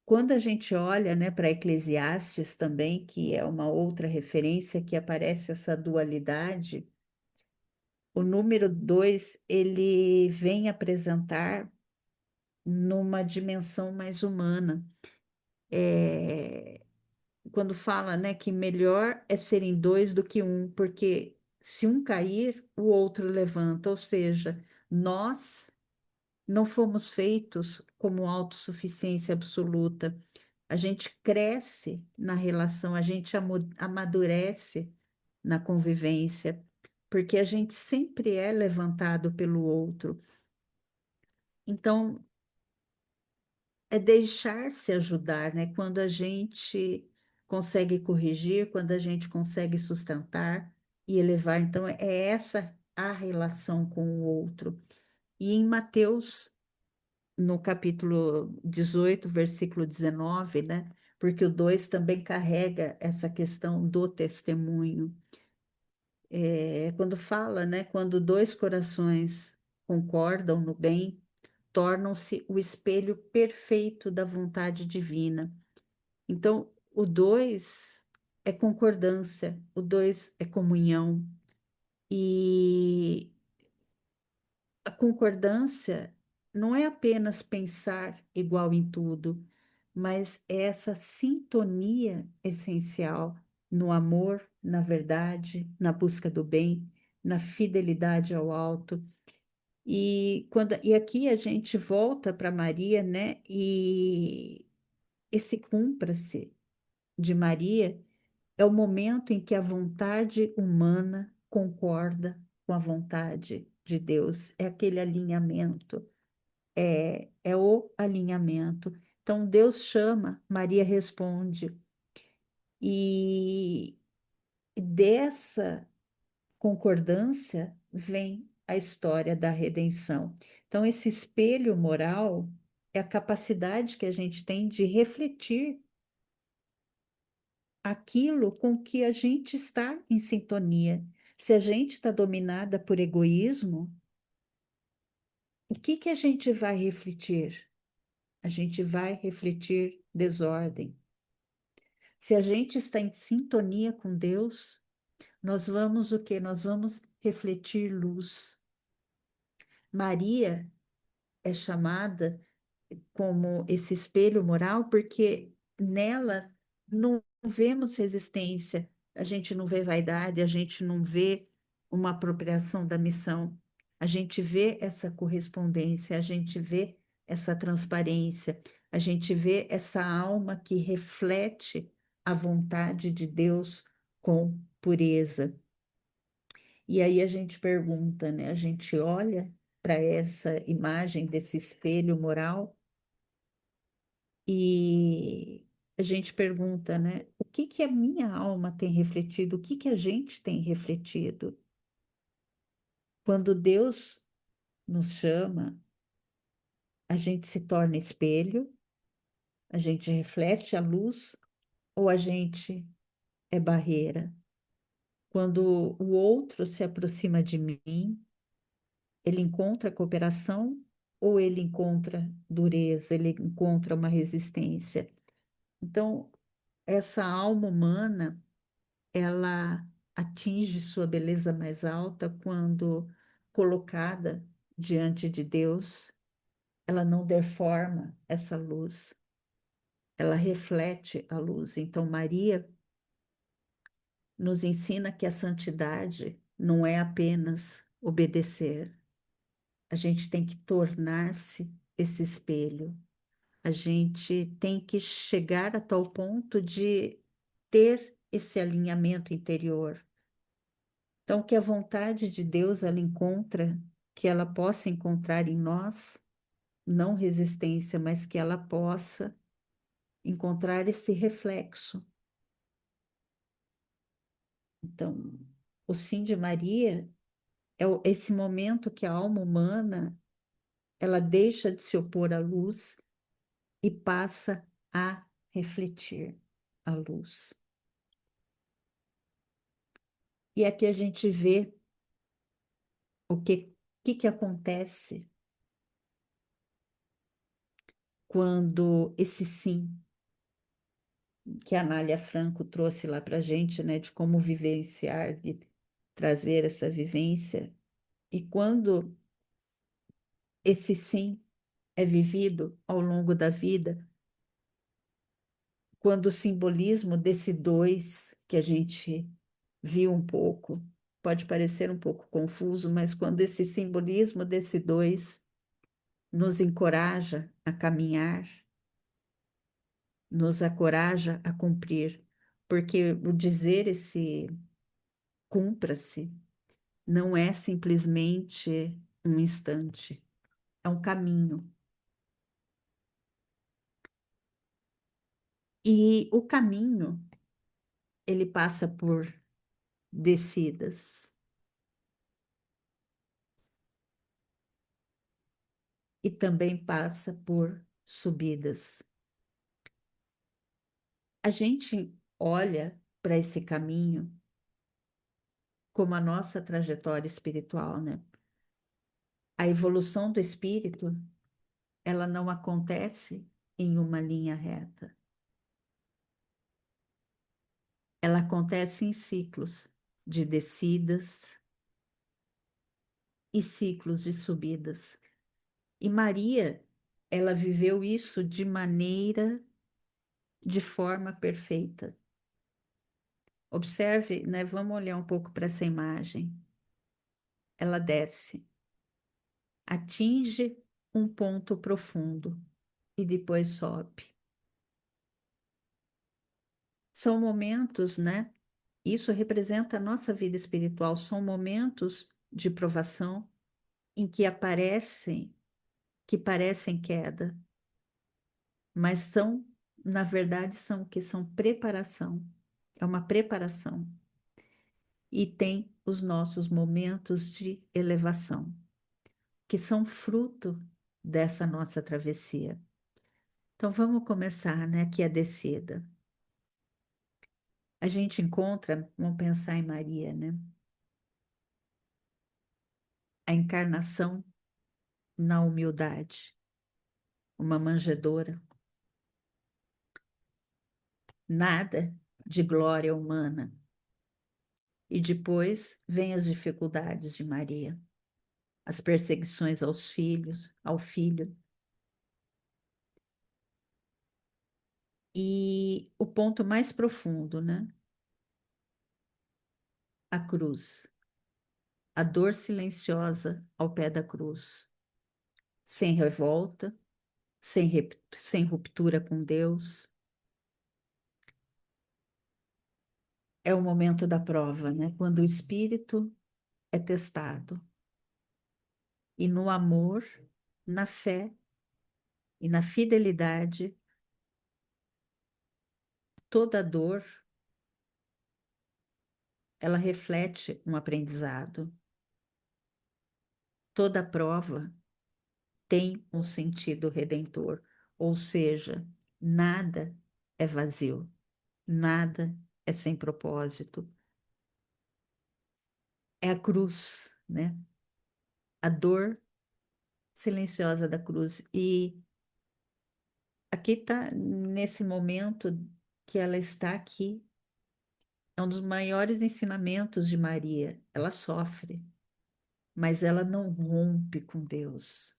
quando a gente olha, né, para Eclesiastes também, que é uma outra referência que aparece essa dualidade, o número 2 ele vem apresentar numa dimensão mais humana. É, quando fala, né, que melhor é serem dois do que um, porque se um cair, o outro levanta, ou seja, nós não fomos feitos como autossuficiência absoluta. A gente cresce na relação, a gente amadurece na convivência, porque a gente sempre é levantado pelo outro. Então, é deixar-se ajudar, né? Quando a gente consegue corrigir, quando a gente consegue sustentar e elevar. Então, é essa a relação com o outro. E em Mateus, no capítulo 18, versículo 19, né? Porque o 2 também carrega essa questão do testemunho. É, quando fala, né? Quando dois corações concordam no bem, tornam-se o espelho perfeito da vontade divina. Então, o 2 é concordância, o 2 é comunhão. E a concordância não é apenas pensar igual em tudo, mas é essa sintonia essencial no amor, na verdade, na busca do bem, na fidelidade ao alto. E aqui a gente volta para Maria, né? E esse cumpra-se de Maria é o momento em que a vontade humana concorda com a vontade de Deus. É aquele alinhamento, é o alinhamento. Então Deus chama, Maria responde. E dessa concordância vem a história da redenção. Então, esse espelho moral é a capacidade que a gente tem de refletir aquilo com que a gente está em sintonia. Se a gente está dominada por egoísmo, o que que a gente vai refletir? A gente vai refletir desordem. Se a gente está em sintonia com Deus, nós vamos o quê? Nós vamos refletir luz. Maria é chamada como esse espelho moral, porque nela não vemos resistência, a gente não vê vaidade, a gente não vê uma apropriação da missão, a gente vê essa correspondência, a gente vê essa transparência, a gente vê essa alma que reflete a vontade de Deus com pureza. E aí a gente pergunta, né? A gente olha para essa imagem desse espelho moral e a gente pergunta, né? O que que a minha alma tem refletido? O que que a gente tem refletido? Quando Deus nos chama, a gente se torna espelho, a gente reflete a luz ou a gente é barreira? Quando o outro se aproxima de mim, ele encontra cooperação ou ele encontra dureza, ele encontra uma resistência? Então, essa alma humana ela atinge sua beleza mais alta quando colocada diante de Deus, ela não deforma essa luz, ela reflete a luz. Então, Maria nos ensina que a santidade não é apenas obedecer, a gente tem que tornar-se esse espelho. A gente tem que chegar a tal ponto de ter esse alinhamento interior. Então, que a vontade de Deus ela encontra, que ela possa encontrar em nós, não resistência, mas que ela possa encontrar esse reflexo. Então, o sim de Maria é esse momento que a alma humana ela deixa de se opor à luz e passa a refletir a luz. E aqui a gente vê o que acontece quando esse sim que a Anália Franco trouxe lá para a gente, né, de como vivenciar, de trazer essa vivência, e quando esse sim é vivido ao longo da vida, quando o simbolismo desse dois que a gente viu um pouco, pode parecer um pouco confuso, mas quando esse simbolismo desse dois nos encoraja a caminhar, nos encoraja a cumprir, porque o dizer esse cumpra-se não é simplesmente um instante, é um caminho. E o caminho, ele passa por descidas e também passa por subidas. A gente olha para esse caminho como a nossa trajetória espiritual, né? A evolução do espírito, ela não acontece em uma linha reta. Ela acontece em ciclos de descidas e ciclos de subidas. E Maria, ela viveu isso de forma perfeita. Observe, né? Vamos olhar um pouco para essa imagem. Ela desce, atinge um ponto profundo e depois sobe. São momentos, né? Isso representa a nossa vida espiritual. São momentos de provação em que parecem queda, mas são, na verdade, são o que são preparação. É uma preparação. E tem os nossos momentos de elevação, que são fruto dessa nossa travessia. Então vamos começar, né? Aqui a descida. A gente encontra, vamos pensar em Maria, né? A encarnação na humildade, uma manjedoura, nada de glória humana. E depois vem as dificuldades de Maria, as perseguições aos filhos, ao filho. E o ponto mais profundo, né? A cruz, a dor silenciosa ao pé da cruz, sem revolta, sem ruptura com Deus. É o momento da prova, né? Quando o espírito é testado. E no amor, na fé e na fidelidade, toda dor, ela reflete um aprendizado. Toda prova tem um sentido redentor, ou seja, nada é vazio, nada é sem propósito. É a cruz, né? A dor silenciosa da cruz. E aqui está, nesse momento que ela está aqui, é um dos maiores ensinamentos de Maria. Ela sofre, mas ela não rompe com Deus.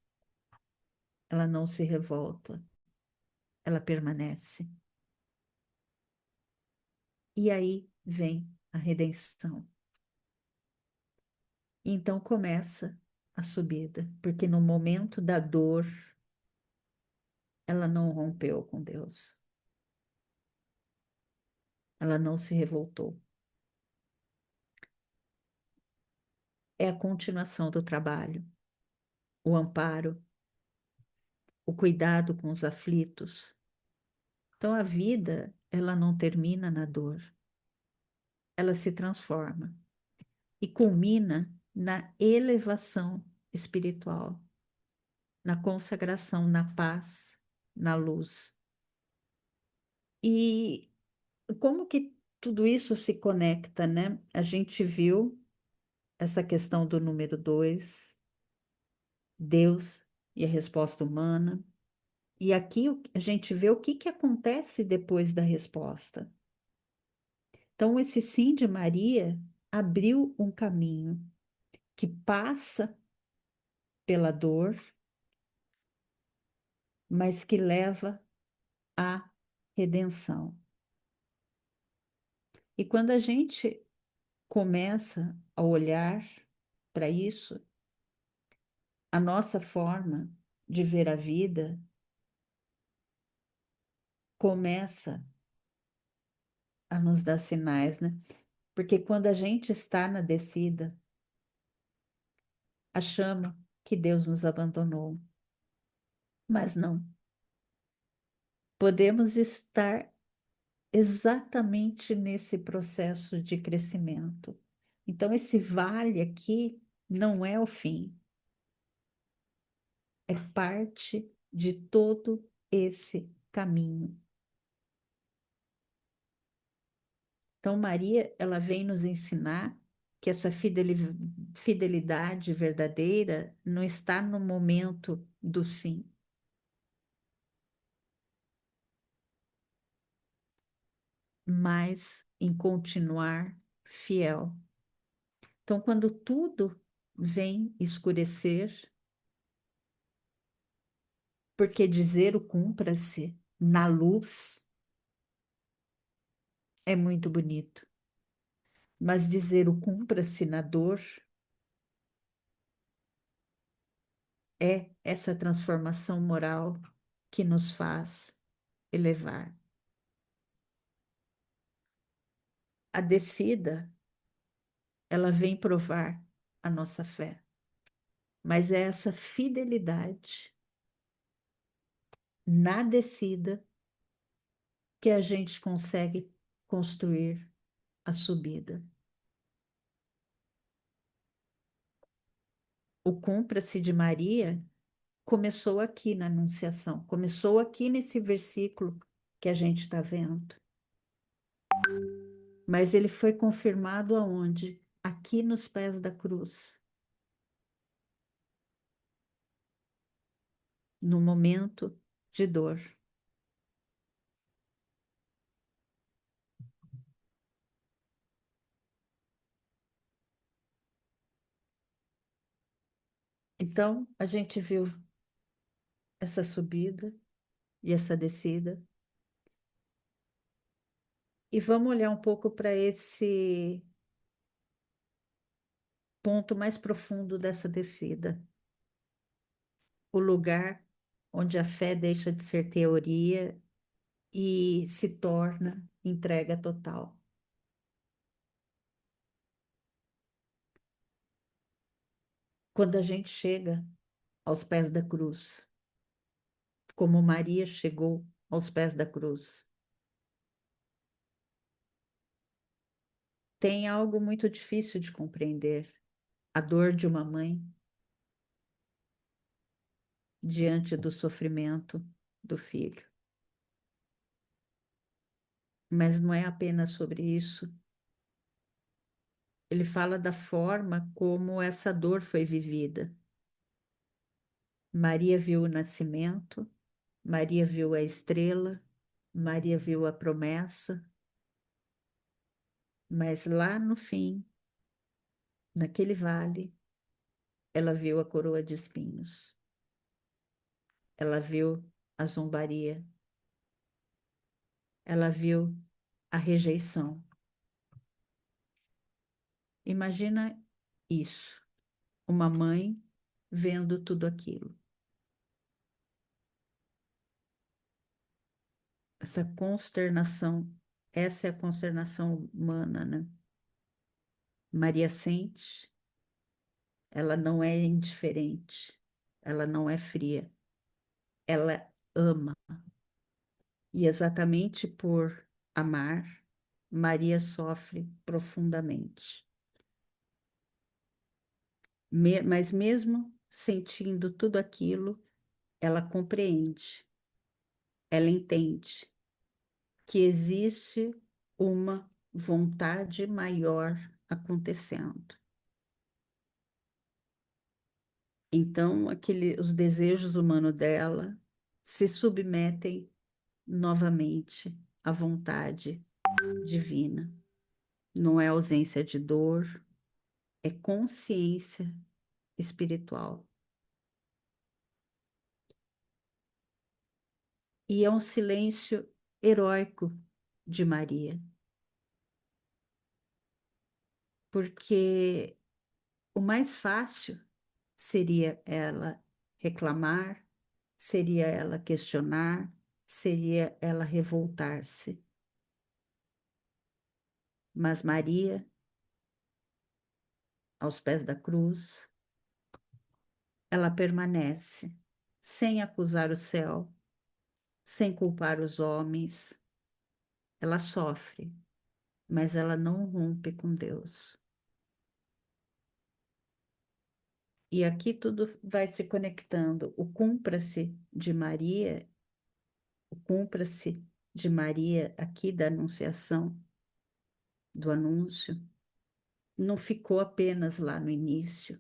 Ela não se revolta, ela permanece. E aí vem a redenção. Então começa a subida, porque no momento da dor, ela não rompeu com Deus. Ela não se revoltou. É a continuação do trabalho, o amparo, o cuidado com os aflitos. Então a vida, ela não termina na dor, ela se transforma e culmina na elevação espiritual, na consagração, na paz, na luz. E como que tudo isso se conecta, né? A gente viu essa questão do número 2, Deus e a resposta humana. E aqui a gente vê o que que acontece depois da resposta. Então, esse sim de Maria abriu um caminho que passa pela dor, mas que leva à redenção. E quando a gente começa a olhar para isso, a nossa forma de ver a vida começa a nos dar sinais, né? Porque quando a gente está na descida, achamos que Deus nos abandonou, mas não. Podemos estar exatamente nesse processo de crescimento. Então, esse vale aqui não é o fim, é parte de todo esse caminho. Então, Maria, ela vem nos ensinar que essa fidelidade verdadeira não está no momento do sim, mas em continuar fiel. Então, quando tudo vem escurecer, porque dizer o cumpra-se na luz é muito bonito, mas dizer o cumpra-se na dor é essa transformação moral que nos faz elevar. A descida, ela vem provar a nossa fé, mas é essa fidelidade na descida que a gente consegue construir a subida. O cumpra-se de Maria começou aqui na Anunciação, começou aqui nesse versículo que a gente está vendo. Mas ele foi confirmado aonde? Aqui nos pés da cruz, no momento de dor. Então, a gente viu essa subida e essa descida. E vamos olhar um pouco para esse ponto mais profundo dessa descida. O lugar onde a fé deixa de ser teoria e se torna entrega total. Quando a gente chega aos pés da cruz, como Maria chegou aos pés da cruz, tem algo muito difícil de compreender: a dor de uma mãe diante do sofrimento do filho. Mas não é apenas sobre isso. Ele fala da forma como essa dor foi vivida. Maria viu o nascimento, Maria viu a estrela, Maria viu a promessa, mas lá no fim, naquele vale, ela viu a coroa de espinhos. Ela viu a zombaria. Ela viu a rejeição. Imagina isso, uma mãe vendo tudo aquilo. essa consternação, essa é a consternação humana, né? Maria sente, ela não é indiferente, ela não é fria, ela ama. E exatamente por amar, Maria sofre profundamente. Mas mesmo sentindo tudo aquilo, ela compreende, ela entende que existe uma vontade maior acontecendo. Então, os desejos humanos dela se submetem novamente à vontade divina. Não é ausência de dor, é consciência espiritual. E é um silêncio heróico de Maria, porque o mais fácil seria ela reclamar, seria ela questionar, seria ela revoltar-se. Mas Maria, aos pés da cruz, ela permanece sem acusar o céu, sem culpar os homens. Ela sofre, mas ela não rompe com Deus. E aqui tudo vai se conectando. O cumpra-se de Maria, o cumpra-se de Maria aqui da Anunciação, do anúncio, não ficou apenas lá no início.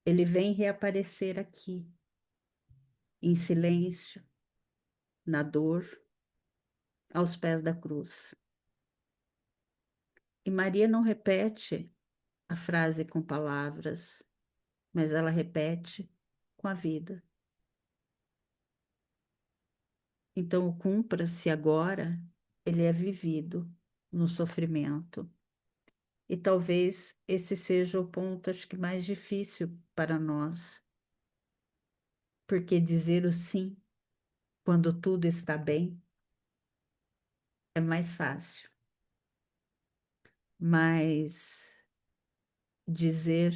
Ele vem reaparecer aqui, em silêncio, na dor, aos pés da cruz. E Maria não repete a frase com palavras, mas ela repete com a vida. Então, o cumpra-se agora, ele é vivido no sofrimento. E talvez esse seja o ponto, acho que mais difícil para nós, porque dizer o sim quando tudo está bem é mais fácil, mas dizer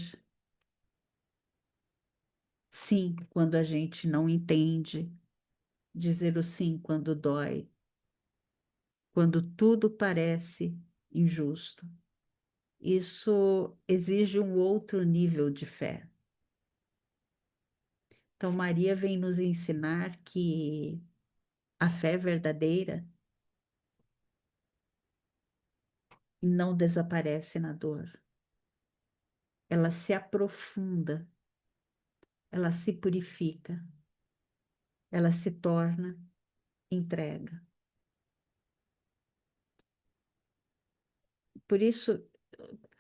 sim quando a gente não entende, dizer o sim quando dói, quando tudo parece injusto, isso exige um outro nível de fé. Então, Maria vem nos ensinar que a fé verdadeira não desaparece na dor. Ela se aprofunda, ela se purifica, ela se torna entrega. Por isso,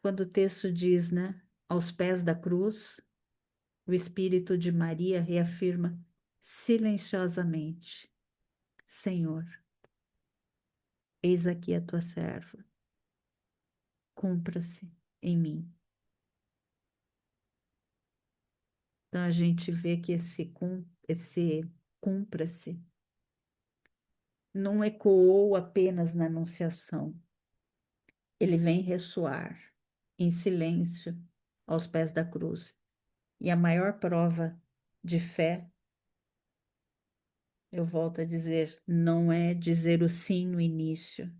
quando o texto diz, né, aos pés da cruz, o Espírito de Maria reafirma silenciosamente: Senhor, eis aqui a tua serva, cumpra-se em mim. Então a gente vê que esse cumpra-se não ecoou apenas na Anunciação, ele vem ressoar em silêncio aos pés da cruz. E a maior prova de fé, eu volto a dizer, não é dizer o sim no início,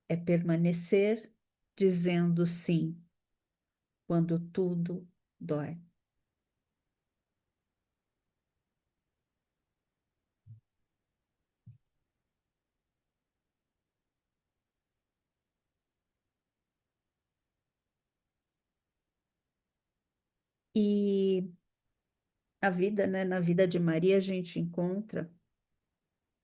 é permanecer dizendo sim quando tudo dói. E a vida, né, na vida de Maria, a gente encontra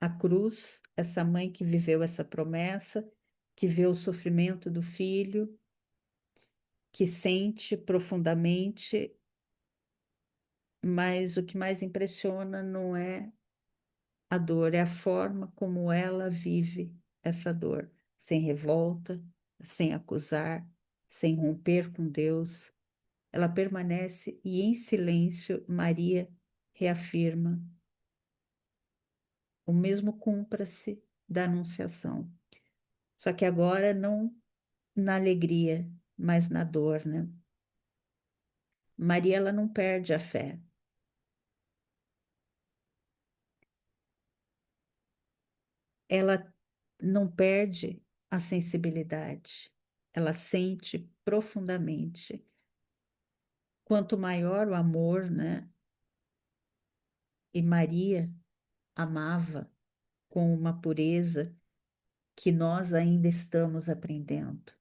a cruz, essa mãe que viveu essa promessa, que vê o sofrimento do filho, que sente profundamente, mas o que mais impressiona não é a dor, é a forma como ela vive essa dor, sem revolta, sem acusar, sem romper com Deus. Ela permanece e em silêncio Maria reafirma: o mesmo cumpra-se da Anunciação. Só que agora não na alegria, mas na dor, né? Maria, ela não perde a fé. Ela não perde a sensibilidade. Ela sente profundamente. Quanto maior o amor, né? E Maria amava com uma pureza que nós ainda estamos aprendendo.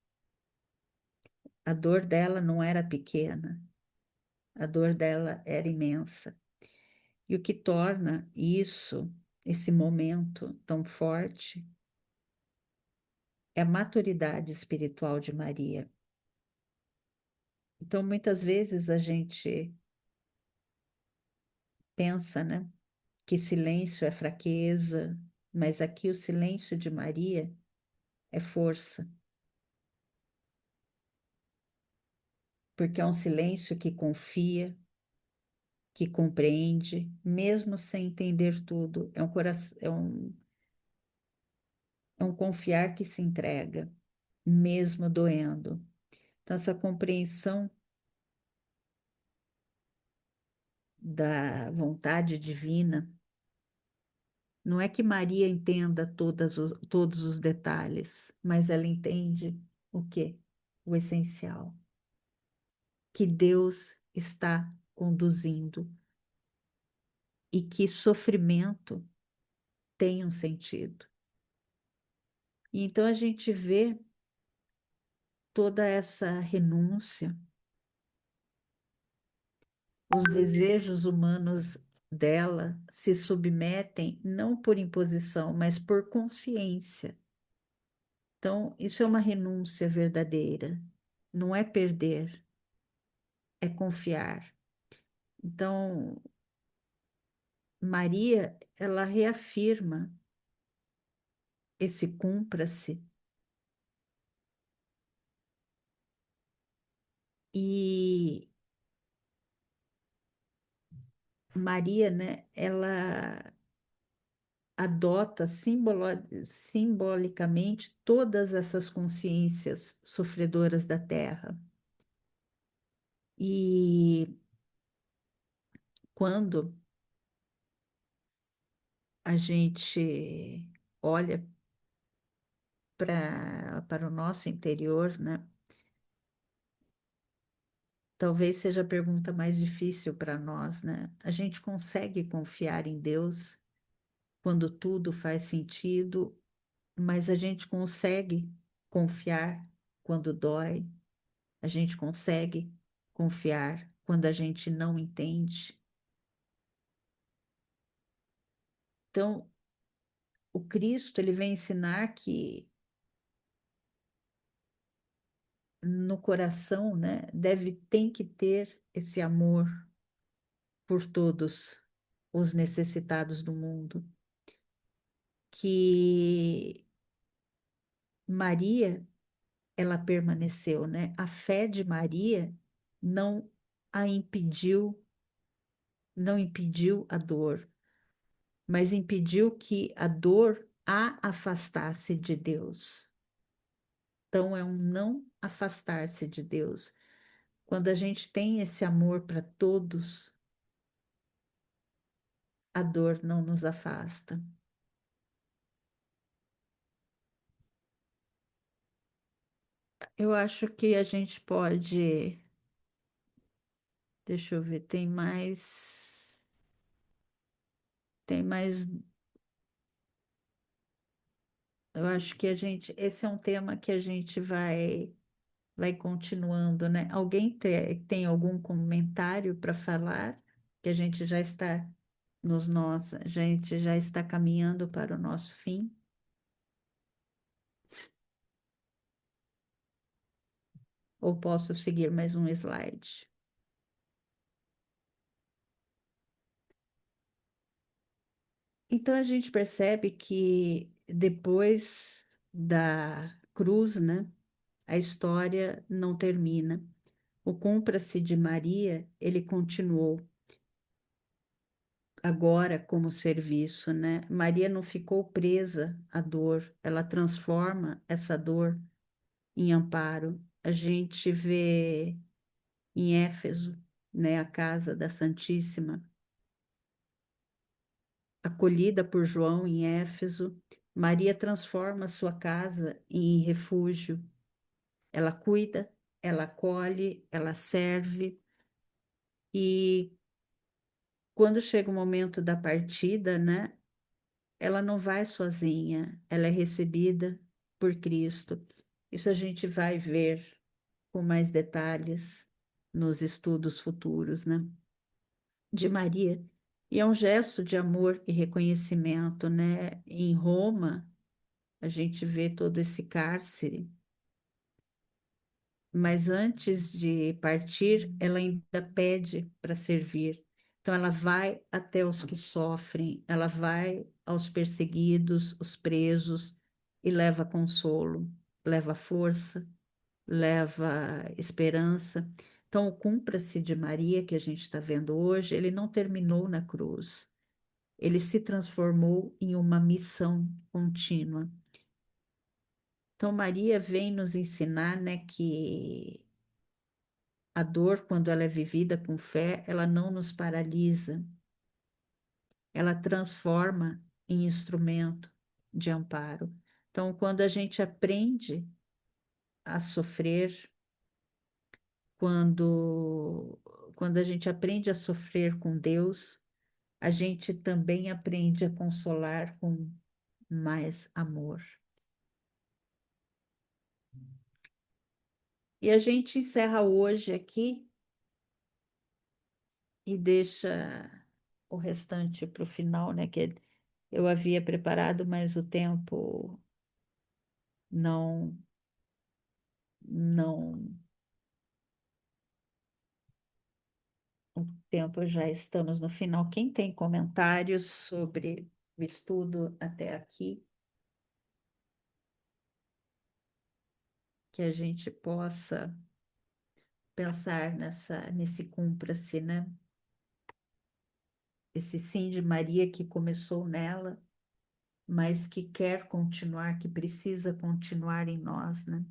A dor dela não era pequena, a dor dela era imensa. E o que torna isso, esse momento tão forte, é a maturidade espiritual de Maria. Então, muitas vezes a gente pensa, né, que silêncio é fraqueza, mas aqui o silêncio de Maria é força, porque é um silêncio que confia, que compreende, mesmo sem entender tudo. É um coração, é um confiar que se entrega, mesmo doendo. Então, essa compreensão da vontade divina, não é que Maria entenda todos os detalhes, mas ela entende o quê? O essencial, que Deus está conduzindo e que sofrimento tem um sentido. E então a gente vê toda essa renúncia, os desejos humanos dela se submetem não por imposição, mas por consciência. Então, isso é uma renúncia verdadeira, não é perder, é confiar. Então, Maria, ela reafirma esse cumpra-se e Maria, né, ela adota simbolicamente todas essas consciências sofredoras da Terra. E quando a gente olha para o nosso interior, né? Talvez seja a pergunta mais difícil para nós, né? A gente consegue confiar em Deus quando tudo faz sentido, mas a gente consegue confiar quando dói, a gente consegue confiar quando a gente não entende. Então, o Cristo, ele vem ensinar que no coração, né, tem que ter esse amor por todos os necessitados do mundo, que Maria, ela permaneceu, né? A fé de Maria não a impediu, não impediu a dor, mas impediu que a dor a afastasse de Deus. Então, é um não afastar-se de Deus. Quando a gente tem esse amor para todos, a dor não nos afasta. Eu acho que a gente pode. Deixa eu ver, tem mais. Tem mais. Eu acho que a gente. Esse é um tema que a gente vai continuando, né? Alguém tem algum comentário para falar? Que a gente já está a gente já está caminhando para o nosso fim. Ou posso seguir mais um slide? Então a gente percebe que depois da cruz, né, a história não termina. O cumpra-se de Maria, ele continuou. agora como serviço, né? Maria não ficou presa à dor, ela transforma essa dor em amparo. A gente vê em Éfeso, né, a casa da Santíssima, acolhida por João em Éfeso, Maria transforma sua casa em refúgio. Ela cuida, ela acolhe, ela serve e quando chega o momento da partida, né, ela não vai sozinha, ela é recebida por Cristo. Isso a gente vai ver com mais detalhes nos estudos futuros, né, de Maria. E é um gesto de amor e reconhecimento, né? Em Roma, a gente vê todo esse cárcere, mas antes de partir, ela ainda pede para servir. Então, ela vai até os que sofrem, ela vai aos perseguidos, os presos, e leva consolo, leva força, leva esperança. Então, o Cumpra-se de Maria, que a gente está vendo hoje, ele não terminou na cruz, ele se transformou em uma missão contínua. Então, Maria vem nos ensinar, né, que a dor, quando ela é vivida com fé, ela não nos paralisa, ela transforma em instrumento de amparo. Então, quando a gente aprende a sofrer, quando, quando a gente aprende a sofrer com Deus, a gente também aprende a consolar com mais amor. E a gente encerra hoje aqui e deixa o restante para o final, né? Que eu havia preparado, mas o tempo não, não, o tempo já estamos no final. Quem tem comentários sobre o estudo até aqui, que a gente possa pensar nesse cumpra-se, né? Esse sim de Maria que começou nela, mas que quer continuar, que precisa continuar em nós, né?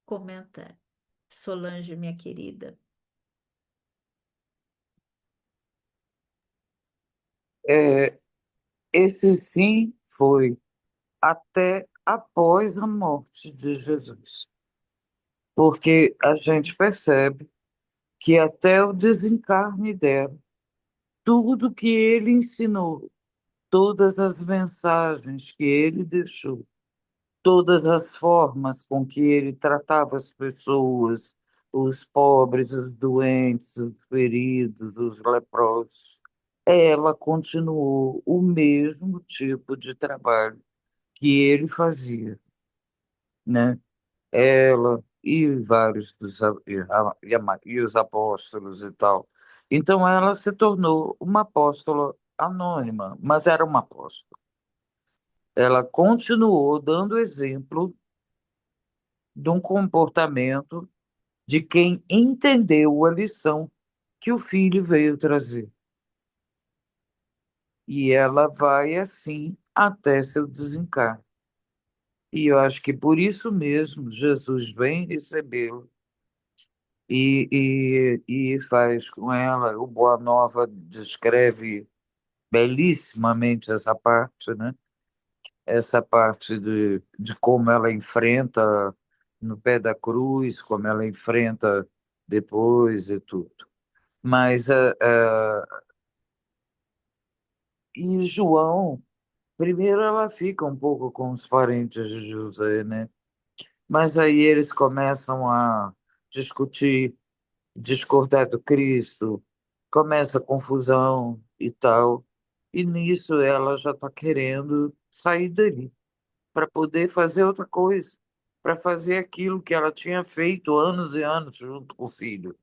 Comenta, Solange, minha querida. É, esse sim foi até após a morte de Jesus, porque a gente percebe que até o desencarne dela, tudo que ele ensinou, todas as mensagens que ele deixou, todas as formas com que ele tratava as pessoas, os pobres, os doentes, os feridos, os leprosos, ela continuou o mesmo tipo de trabalho que ele fazia, né? Ela e vários e os apóstolos e tal. Então ela se tornou uma apóstola anônima, mas era uma apóstola. Ela continuou dando exemplo de um comportamento de quem entendeu a lição que o filho veio trazer. E ela vai assim até seu desencarne. E eu acho que por isso mesmo Jesus vem recebê-lo e faz com ela. O Boa Nova descreve belíssimamente essa parte, né? Essa parte de como ela enfrenta no pé da cruz, como ela enfrenta depois e tudo. Mas e João, primeiro ela fica um pouco com os parentes de José, né? Mas aí eles começam a discutir, discordar do Cristo, começa a confusão e tal. E nisso ela já está querendo sair dali para poder fazer outra coisa, para fazer aquilo que ela tinha feito anos e anos junto com o filho.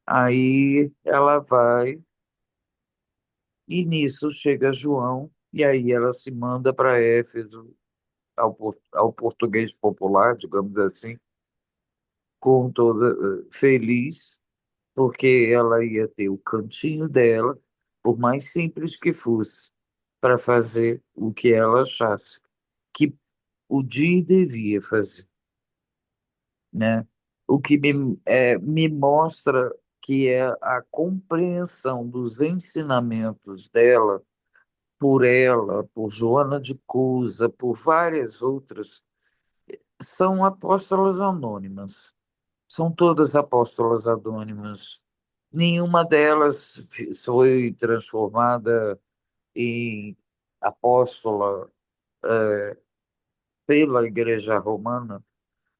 Aí ela vai E nisso chega João, e aí ela se manda para Éfeso, ao português popular, digamos assim, com toda feliz, porque ela ia ter o cantinho dela, por mais simples que fosse, para fazer o que ela achasse que podia e devia fazer, né? O que me mostra que é a compreensão dos ensinamentos dela, por ela, por Joana de Cusa, por várias outras, são apóstolas anônimas. São todas apóstolas anônimas. Nenhuma delas foi transformada em apóstola pela Igreja Romana,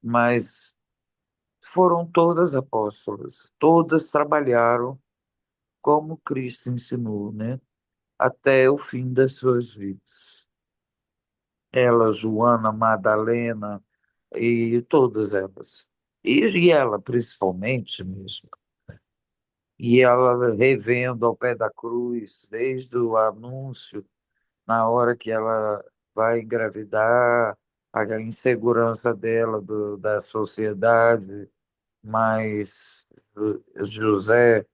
mas foram todas apóstolas. Todas trabalharam como Cristo ensinou, né? Até o fim das suas vidas. Ela, Joana, Madalena e todas elas. E ela, principalmente mesmo. E ela revendo ao pé da cruz, desde o anúncio, na hora que ela vai engravidar, a insegurança dela da sociedade, mas José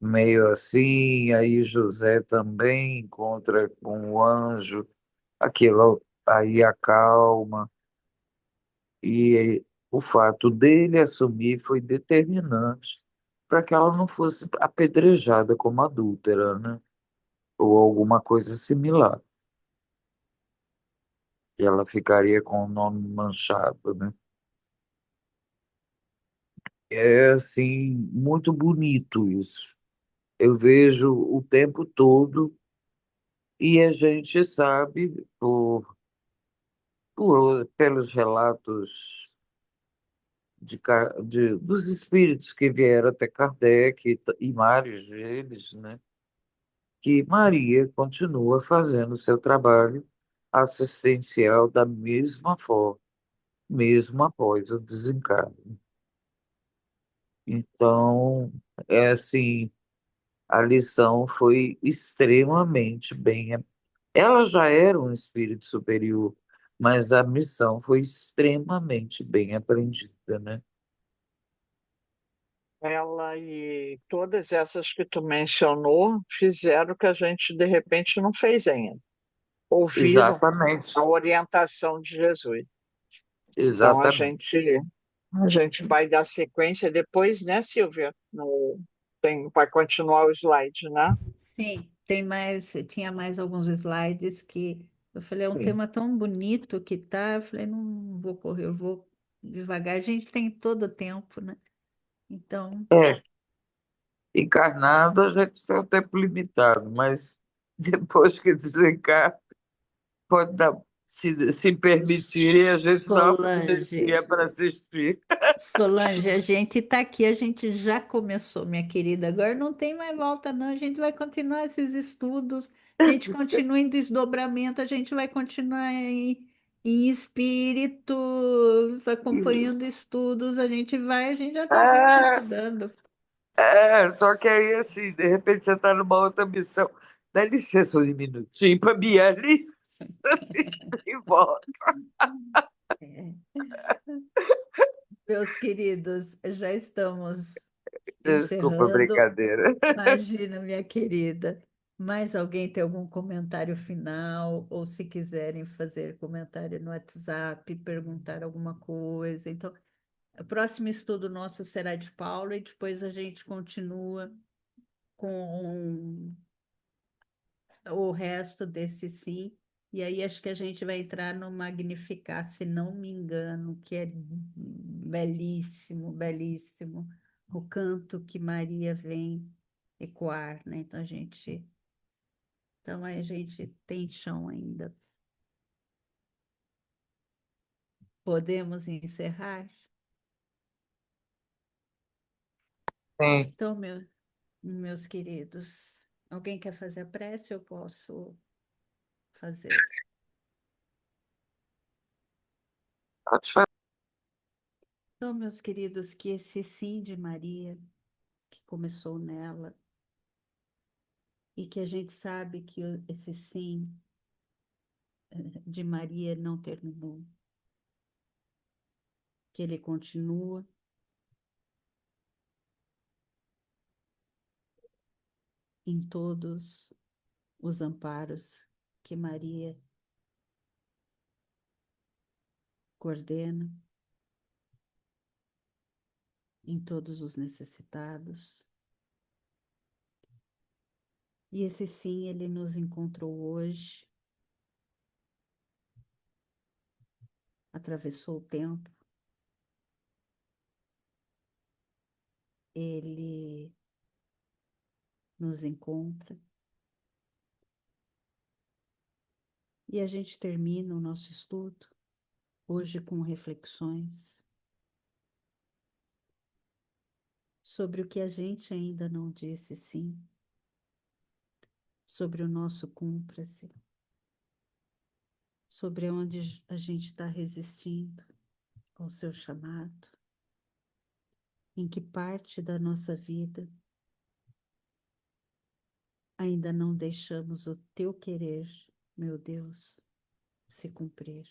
meio assim, aí José também encontra com o anjo, aquilo aí acalma, e o fato dele assumir foi determinante para que ela não fosse apedrejada como adúltera, né? Ou alguma coisa similar. E ela ficaria com o nome manchado, né? É assim, muito bonito isso. Eu vejo o tempo todo e a gente sabe pelos relatos dos espíritos que vieram até Kardec e vários deles, né? Que Maria continua fazendo o seu trabalho assistencial da mesma forma, mesmo após o desencarne. Então, é assim, a lição foi extremamente bem. Ela já era um espírito superior, mas a missão foi extremamente bem aprendida, né? Ela e todas essas que tu mencionou fizeram o que a gente de repente não fez ainda. Ouviram a Exatamente, orientação de Jesus. Então exatamente. a gente vai dar sequência depois, né, Silvia? Vai continuar o slide, né? Sim, tinha mais alguns slides que eu falei, é um Sim. tema tão bonito que tá, eu falei, não vou correr, eu vou devagar. A gente tem todo o tempo, né? Então, É, encarnado a gente tem um tempo limitado, mas depois que desencarna, pode dar, se permitirem, a gente dá uma Solange, fugidia para assistir. Solange, a gente está aqui, a gente já começou, minha querida. Agora não tem mais volta, não. A gente vai continuar esses estudos, a gente continua em desdobramento, a gente vai continuar em espíritos, acompanhando estudos. A gente já está junto É, estudando. só que aí, assim, de repente você está numa outra missão. Dá licença um minutinho para minha lista e volta. É. Meus queridos, já estamos Desculpa, encerrando. brincadeira. Imagina, minha querida. Mais alguém tem algum comentário final? Ou se quiserem fazer comentário no WhatsApp, perguntar alguma coisa. Então, o próximo estudo nosso será de Paula e depois a gente continua com o resto desse sim. E aí acho que a gente vai entrar no Magnificar, se não me engano, que é belíssimo, belíssimo. O canto que Maria vem ecoar, né? Então a gente tem chão ainda. Podemos encerrar? Sim, Então, meus queridos, alguém quer fazer a prece? Eu posso fazer. pode fazer. Então, meus queridos, que esse sim de Maria, que começou nela, e que a gente sabe que esse sim de Maria não terminou, que ele continua em todos os amparos que Maria coordena, em todos os necessitados. E esse sim, ele nos encontrou hoje, atravessou o tempo, ele nos encontra. E a gente termina o nosso estudo hoje com reflexões sobre o que a gente ainda não disse sim, sobre o nosso cúmplice, sobre onde a gente está resistindo ao seu chamado, em que parte da nossa vida ainda não deixamos o teu querer, meu Deus, se cumprir.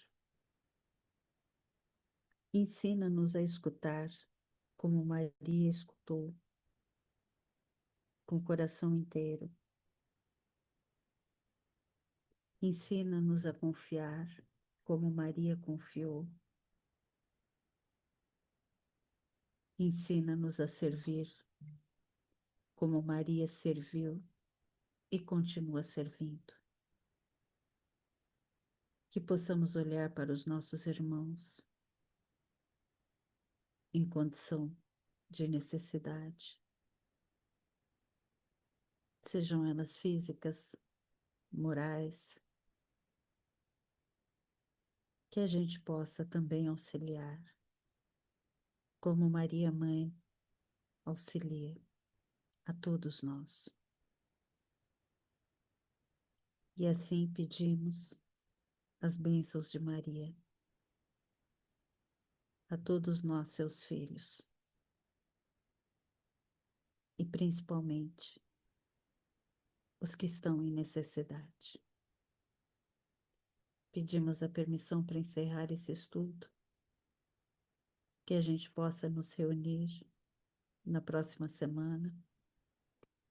Ensina-nos a escutar como Maria escutou, com o coração inteiro. Ensina-nos a confiar como Maria confiou. Ensina-nos a servir como Maria serviu e continua servindo. Que possamos olhar para os nossos irmãos em condição de necessidade, sejam elas físicas, morais, que a gente possa também auxiliar, como Maria Mãe auxilia a todos nós. E assim pedimos as bênçãos de Maria a todos nós, seus filhos, e principalmente os que estão em necessidade. Pedimos a permissão para encerrar esse estudo, que a gente possa nos reunir na próxima semana,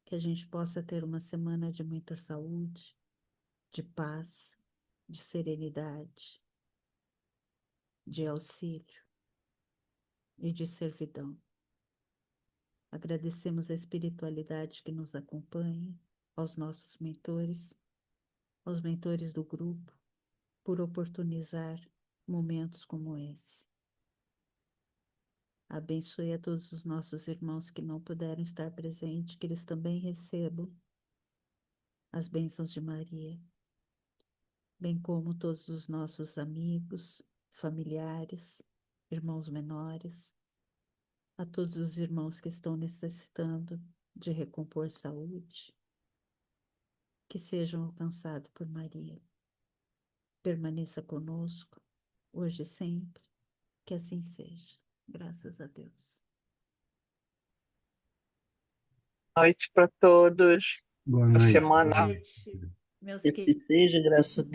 que a gente possa ter uma semana de muita saúde, de paz, de serenidade, de auxílio e de servidão. Agradecemos a espiritualidade que nos acompanha, aos nossos mentores, aos mentores do grupo, por oportunizar momentos como esse. Abençoe a todos os nossos irmãos que não puderam estar presentes, que eles também recebam as bênçãos de Maria, bem como todos os nossos amigos, familiares, irmãos menores, a todos os irmãos que estão necessitando de recompor saúde, que sejam alcançados por Maria. Permaneça conosco, hoje e sempre, que assim seja. Graças a Deus. Noite para todos. Boa Boa noite. Boa semana. noite, meus Que assim queridos. seja, graças a Deus.